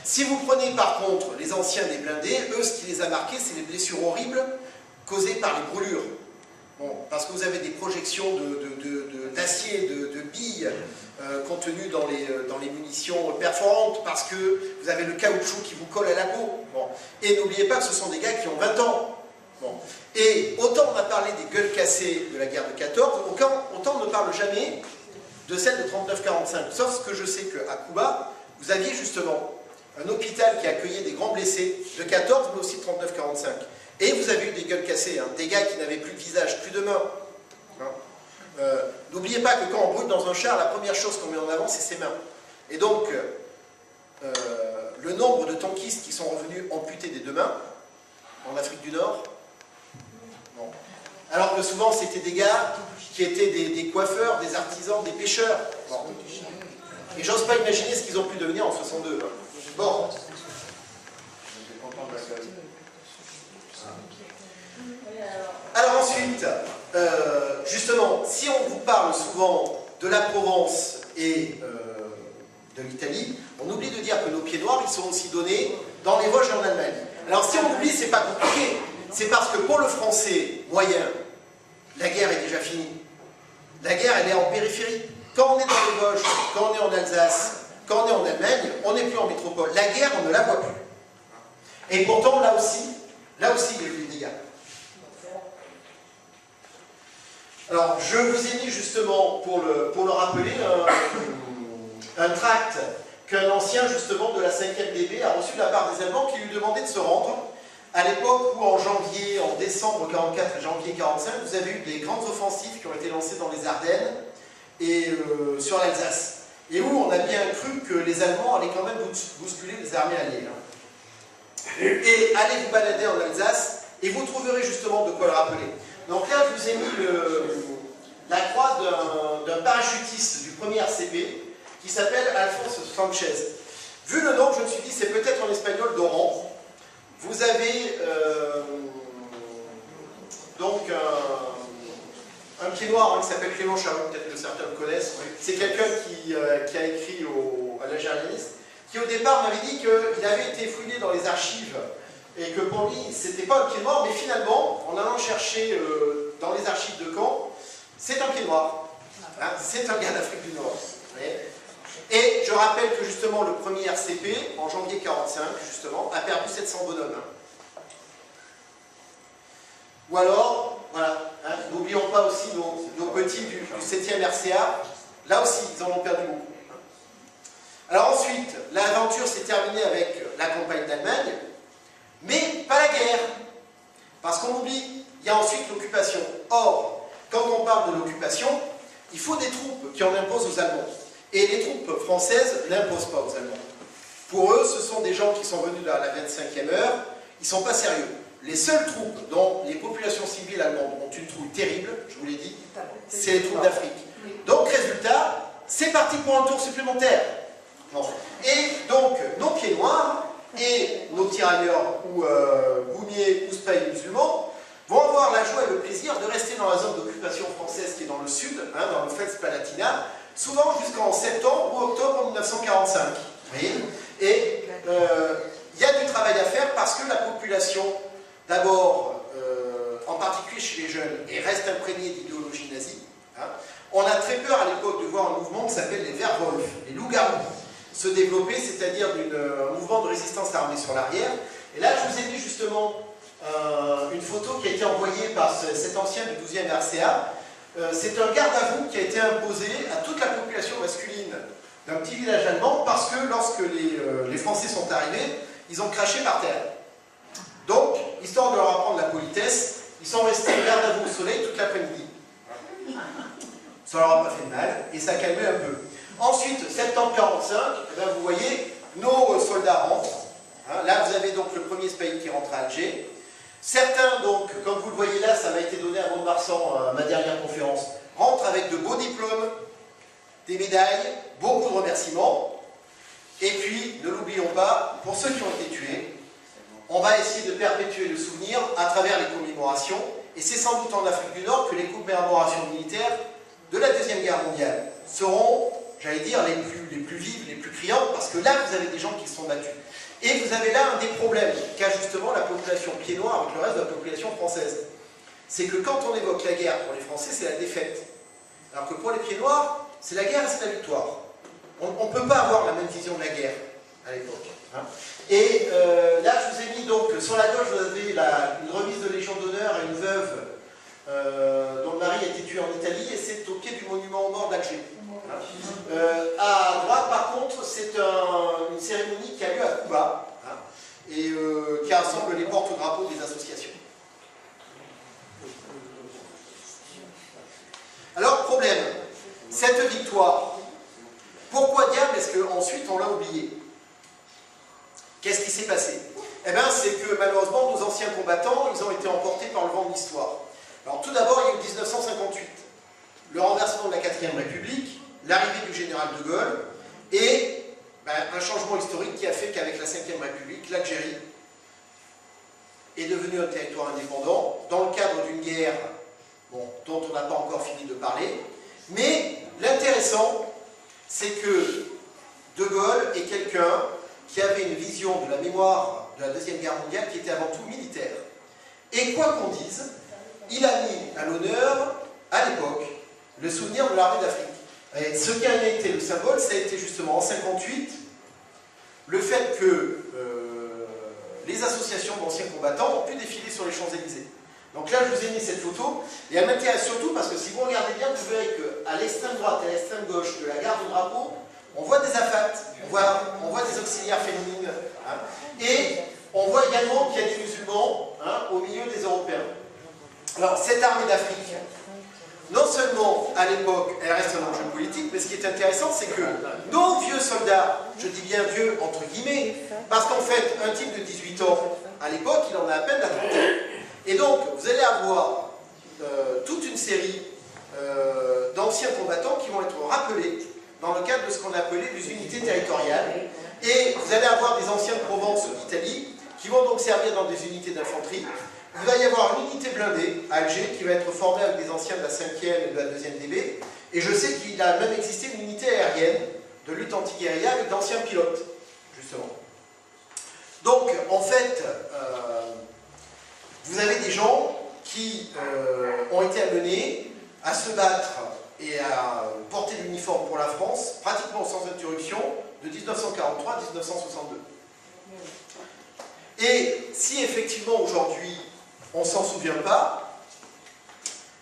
Si vous prenez par contre les anciens des blindés, eux, ce qui les a marqués, c'est les blessures horribles causées par les brûlures. Bon, parce que vous avez des projections d'acier, de billes contenues dans les munitions perforantes, parce que vous avez le caoutchouc qui vous colle à la peau. Bon. Et n'oubliez pas que ce sont des gars qui ont 20 ans. Bon. Et autant on a parlé des gueules cassées de la guerre de 14, autant on ne parle jamais de celle de 39-45. Sauf que je sais qu'à Cuba, vous aviez justement un hôpital qui accueillait des grands blessés de 14, mais aussi de 39-45. Et vous avez eu des gueules cassées, des gars qui n'avaient plus de visage, plus de mains. N'oubliez pas que quand on brûle dans un char, la première chose qu'on met en avant, c'est ses mains. Et donc, le nombre de tankistes qui sont revenus amputés des 2 mains, en Afrique du Nord, bon. Alors que souvent, c'était des gars qui étaient des coiffeurs, des artisans, des pêcheurs. Bon. Et j'ose pas imaginer ce qu'ils ont pu devenir en 62. Bon. Alors ensuite, justement, si on vous parle souvent de la Provence et de l'Italie, on oublie de dire que nos pieds noirs, ils sont aussi donnés dans les Vosges et en Allemagne. Alors si on oublie, c'est pas compliqué. C'est parce que pour le Français moyen, la guerre est déjà finie. La guerre, elle est en périphérie. Quand on est dans les Vosges, quand on est en Alsace, quand on est en Allemagne, on n'est plus en métropole. La guerre, on ne la voit plus. Et pourtant, là aussi, il y a eu des dégâts. Alors, je vous ai mis justement, pour le rappeler, un tract qu'un ancien, justement, de la 5e DB a reçu de la part des Allemands qui lui demandaient de se rendre à l'époque où, en décembre 44 et janvier 45, vous avez eu des grandes offensives qui ont été lancées dans les Ardennes et sur l'Alsace. Et où on a bien cru que les Allemands allaient quand même bousculer les armées alliées. Et allez vous balader en Alsace et vous trouverez justement de quoi le rappeler. Donc là, je vous ai mis la croix d'un parachutiste du 1er RCP qui s'appelle Alphonse Sanchez. Vu le nom, je me suis dit, c'est peut-être en espagnol d'Oran. Vous avez donc un pied noir qui s'appelle Clément Charon, peut-être que certains le connaissent. C'est quelqu'un qui a écrit à l'Algérianiste, qui au départ m'avait dit qu'il avait été fouillé dans les archives et que pour lui, c'était pas un pied noir, mais finalement, en allant chercher dans les archives de Caen, c'est un pied noir. Hein, c'est un gars d'Afrique du Nord. Et je rappelle que justement le premier RCP, en janvier 45, justement, a perdu 700 bonhommes. Ou alors, voilà, hein, n'oublions pas aussi nos petits du 7e RCA, là aussi, ils en ont perdu beaucoup. Alors ensuite, l'aventure s'est terminée avec la campagne d'Allemagne, mais pas la guerre. Parce qu'on oublie, il y a ensuite l'occupation. Or, quand on parle de l'occupation, il faut des troupes qui en imposent aux Allemands. Et les troupes françaises n'imposent pas aux Allemands. Pour eux, ce sont des gens qui sont venus à la 25e heure, ils ne sont pas sérieux. Les seules troupes dont les populations civiles allemandes ont une trouille terrible, je vous l'ai dit, c'est les troupes d'Afrique. Donc, résultat, c'est parti pour un tour supplémentaire. Bon. Et donc, nos pieds noirs et nos tirailleurs ou goumiers ou spahiers musulmans vont avoir la joie et le plaisir de rester dans la zone d'occupation française qui est dans le sud, hein, dans le Fels-Palatinat, souvent jusqu'en septembre ou octobre 1945. Vous voyez ? Et il y a du travail à faire parce que la population, d'abord, en particulier chez les jeunes, et reste imprégnée d'idéologie nazie. Hein. On a très peur à l'époque de voir un mouvement qui s'appelle les Werwolf, les loups-garous, se développer, c'est-à-dire un mouvement de résistance armée sur l'arrière. Et là, je vous ai mis justement une photo qui a été envoyée par cet ancien du 12e RCA. C'est un garde à vous qui a été imposé à toute la population masculine d'un petit village allemand parce que lorsque les Français sont arrivés, ils ont craché par terre. Donc, histoire de leur apprendre la politesse, ils sont restés garde à vous au soleil toute l'après-midi. Ça leur a pas fait de mal et ça a calmé un peu. Ensuite, septembre 45, eh bien, vous voyez, nos soldats rentrent. Hein, là, vous avez donc le premier Spahi qui rentre à Alger. Certains, donc, comme vous le voyez là, ça m'a été donné à Mont-de-Marsan, à ma dernière conférence, rentrent avec de beaux diplômes, des médailles, beaucoup de remerciements. Et puis, ne l'oublions pas, pour ceux qui ont été tués, on va essayer de perpétuer le souvenir à travers les commémorations. Et c'est sans doute en Afrique du Nord que les commémorations militaires de la Deuxième Guerre mondiale seront, j'allais dire, les plus vives, les plus criantes, parce que là, vous avez des gens qui se sont battus. Et vous avez là un des problèmes qu'a justement la population pied noir avec le reste de la population française. C'est que quand on évoque la guerre pour les Français, c'est la défaite. Alors que pour les pieds noirs, c'est la guerre et c'est la victoire. On ne peut pas avoir la même vision de la guerre à l'époque. Hein. Et là, je vous ai mis donc, sur la gauche, vous avez une remise de Légion d'honneur à une veuve dont le mari a été tué en Italie, et c'est au pied du monument aux morts d'Alger. À droite, par contre, c'est une cérémonie qui a lieu à Cuba, hein, et qui rassemble les porte-drapeaux des associations. Alors, problème, cette victoire, pourquoi diable est-ce qu'ensuite on l'a oubliée? Qu'est-ce qui s'est passé? Eh bien, c'est que malheureusement, nos anciens combattants, ils ont été emportés par le vent de l'histoire. Alors, tout d'abord, il y a eu 1958, le renversement de la 4ème République, l'arrivée du général de Gaulle, et un changement historique qui a fait qu'avec la 5ème République, l'Algérie est devenue un territoire indépendant, dans le cadre d'une guerre dont on n'a pas encore fini de parler. Mais l'intéressant, c'est que de Gaulle est quelqu'un qui avait une vision de la mémoire de la Deuxième Guerre mondiale qui était avant tout militaire. Et Et quoi qu'on dise, il a mis à l'honneur, à l'époque, le souvenir de l'armée d'Afrique. Et ce qui a été le symbole, ça a été justement en 1958, le fait que les associations d'anciens combattants ont pu défiler sur les Champs-Élysées. Donc là, je vous ai mis cette photo, et elle m'intéresse surtout parce que si vous regardez bien, vous verrez qu'à l'extrême droite et à l'extrême gauche de la garde au drapeau, on voit des AFAT, on voit des auxiliaires féminines, hein, et on voit également qu'il y a des musulmans, hein, au milieu des Européens. Alors, cette armée d'Afrique, non seulement, à l'époque, elle reste un enjeu politique, mais ce qui est intéressant, c'est que nos vieux soldats, je dis bien vieux entre guillemets, parce qu'en fait, un type de 18 ans, à l'époque, il en a à peine la trentaine. Et donc, vous allez avoir toute une série d'anciens combattants qui vont être rappelés dans le cadre de ce qu'on appelait les unités territoriales. Et vous allez avoir des anciens de Provence ou d'Italie qui vont donc servir dans des unités d'infanterie. Il va y avoir une unité blindée à Alger qui va être formée avec des anciens de la 5e et de la 2e DB. Et je sais qu'il a même existé une unité aérienne de lutte anti-guérilla avec d'anciens pilotes, justement. Donc, en fait, vous avez des gens qui ont été amenés à se battre et à porter l'uniforme pour la France, pratiquement sans interruption, de 1943 à 1962. Et si effectivement aujourd'hui on ne s'en souvient pas,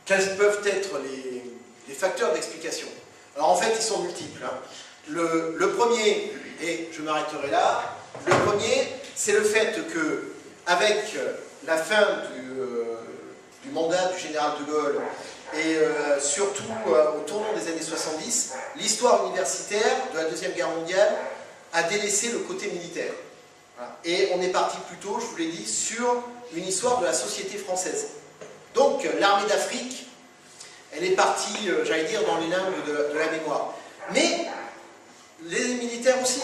quels peuvent être les facteurs d'explication? Alors en fait ils sont multiples. Hein. Le premier, et je m'arrêterai là, le premier c'est le fait que avec la fin du mandat du général de Gaulle et surtout au tournant des années 70, l'histoire universitaire de la Deuxième Guerre mondiale a délaissé le côté militaire. Voilà. Et on est parti plutôt, je vous l'ai dit, sur une histoire de la société française. Donc l'armée d'Afrique, elle est partie, j'allais dire, dans les limbes de la mémoire. Mais les militaires aussi.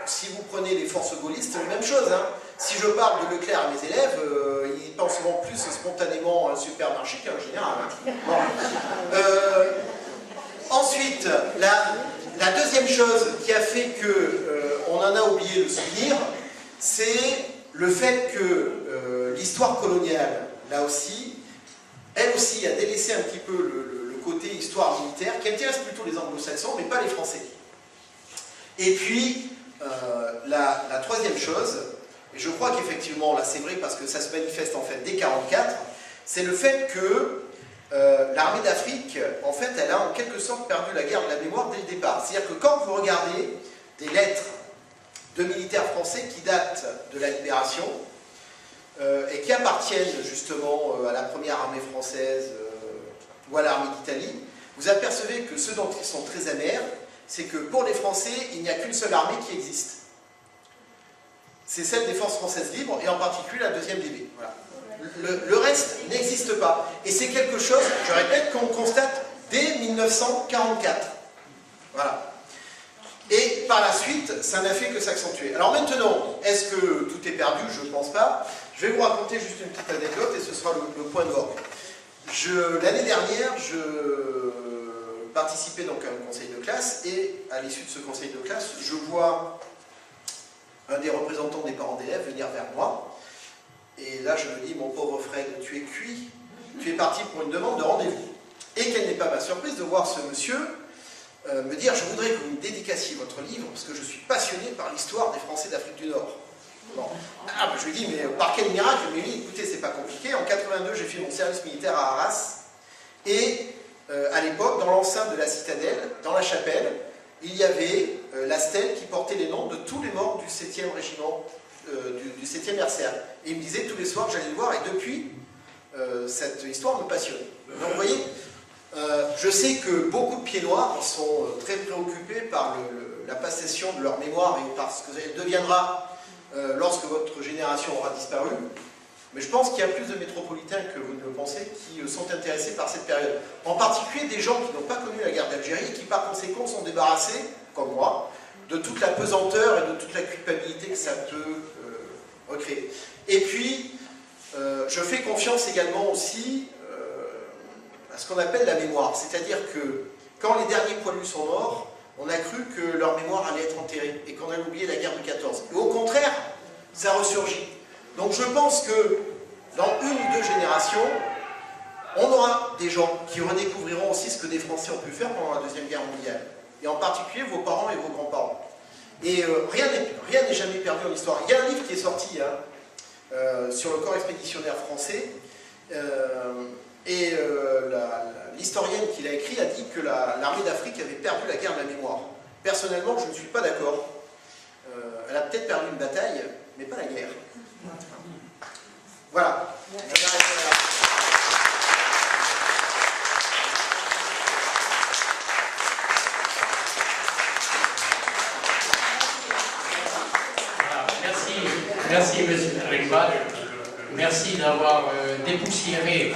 Si vous prenez les forces gaullistes, c'est la même chose. Hein. Si je parle de Leclerc à mes élèves, ils pensent souvent plus spontanément à un supermarché qu'à un général. Hein. Bon. Ensuite, la deuxième chose qui a fait qu'on en a oublié le souvenir, c'est le fait que l'histoire coloniale, là aussi, elle aussi a délaissé un petit peu le côté histoire militaire, qui intéresse plutôt les anglo-saxons, mais pas les Français. Et puis, la troisième chose, et je crois qu'effectivement, là c'est vrai parce que ça se manifeste en fait dès 1944, c'est le fait que l'armée d'Afrique, en fait, elle a en quelque sorte perdu la guerre de la mémoire dès le départ. C'est-à-dire que quand vous regardez des lettres de militaires français qui datent de la Libération et qui appartiennent justement à la première armée française ou à l'armée d'Italie, vous apercevez que ce dont ils sont très amers, c'est que pour les Français, il n'y a qu'une seule armée qui existe. C'est celle des forces françaises libres, et en particulier la 2e DB. Voilà. Le reste n'existe pas. Et c'est quelque chose, je répète, qu'on constate dès 1944. Voilà. Et par la suite, ça n'a fait que s'accentuer. Alors maintenant, est-ce que tout est perdu? Je ne pense pas. Je vais vous raconter juste une petite anecdote, et ce sera le point d'orgue. L'année dernière, je participais donc à un conseil de classe, et à l'issue de ce conseil de classe, je vois un des représentants des parents d'élèves venir vers moi, et là je me dis, mon pauvre Fred, tu es cuit, tu es parti pour une demande de rendez-vous. Et quelle n'est pas ma surprise de voir ce monsieur me dire, je voudrais que vous me dédicaciez votre livre, parce que je suis passionné par l'histoire des Français d'Afrique du Nord. Bon. Ah, ben, je lui dis, mais par quel miracle? Je lui dis, écoutez, c'est pas compliqué, en 82 j'ai fait mon service militaire à Arras, et à l'époque, dans l'enceinte de la citadelle, dans la chapelle, il y avait la stèle qui portait les noms de tous les morts du 7e régiment, du 7e RCA. Et il me disait tous les soirs que j'allais le voir, et depuis, cette histoire me passionne. Donc vous voyez, je sais que beaucoup de pieds noirs sont très préoccupés par la passation de leur mémoire et par ce qu'elle deviendra lorsque votre génération aura disparu. Mais je pense qu'il y a plus de métropolitains que vous ne le pensez qui sont intéressés par cette période. En particulier des gens qui n'ont pas connu la guerre d'Algérie et qui par conséquent sont débarrassés, comme moi, de toute la pesanteur et de toute la culpabilité que ça peut recréer. Et puis, je fais confiance également aussi à ce qu'on appelle la mémoire. C'est-à-dire que quand les derniers poilus sont morts, on a cru que leur mémoire allait être enterrée et qu'on allait oublier la guerre de 14. Et au contraire, ça ressurgit. Donc je pense que dans une ou deux génération, on aura des gens qui redécouvriront aussi ce que des Français ont pu faire pendant la Deuxième Guerre mondiale. Et en particulier vos parents et vos grands-parents. Et rien n'est jamais perdu en histoire. Il y a un livre qui est sorti sur le corps expéditionnaire français. L'historienne qui l'a écrit a dit que l'armée d'Afrique avait perdu la guerre de la mémoire. Personnellement, je ne suis pas d'accord. Elle a peut-être perdu une bataille, mais pas la guerre. Voilà. Merci, monsieur Ricard. Merci d'avoir dépoussiéré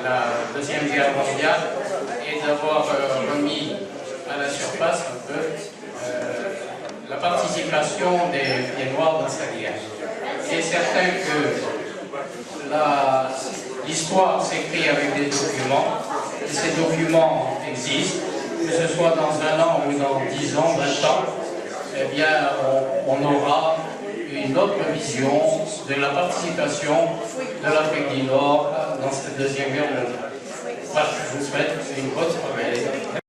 la Deuxième Guerre mondiale et d'avoir remis à la surface un peu la participation des Noirs dans cette guerre. Il est certain que l'histoire s'écrit avec des documents, et ces documents existent, que ce soit dans 1 an ou dans 10 ans, 20 ans, eh bien, on aura une autre vision de la participation de l'Afrique du Nord dans cette Deuxième Guerre mondiale. Voilà, je vous souhaite une bonne soirée.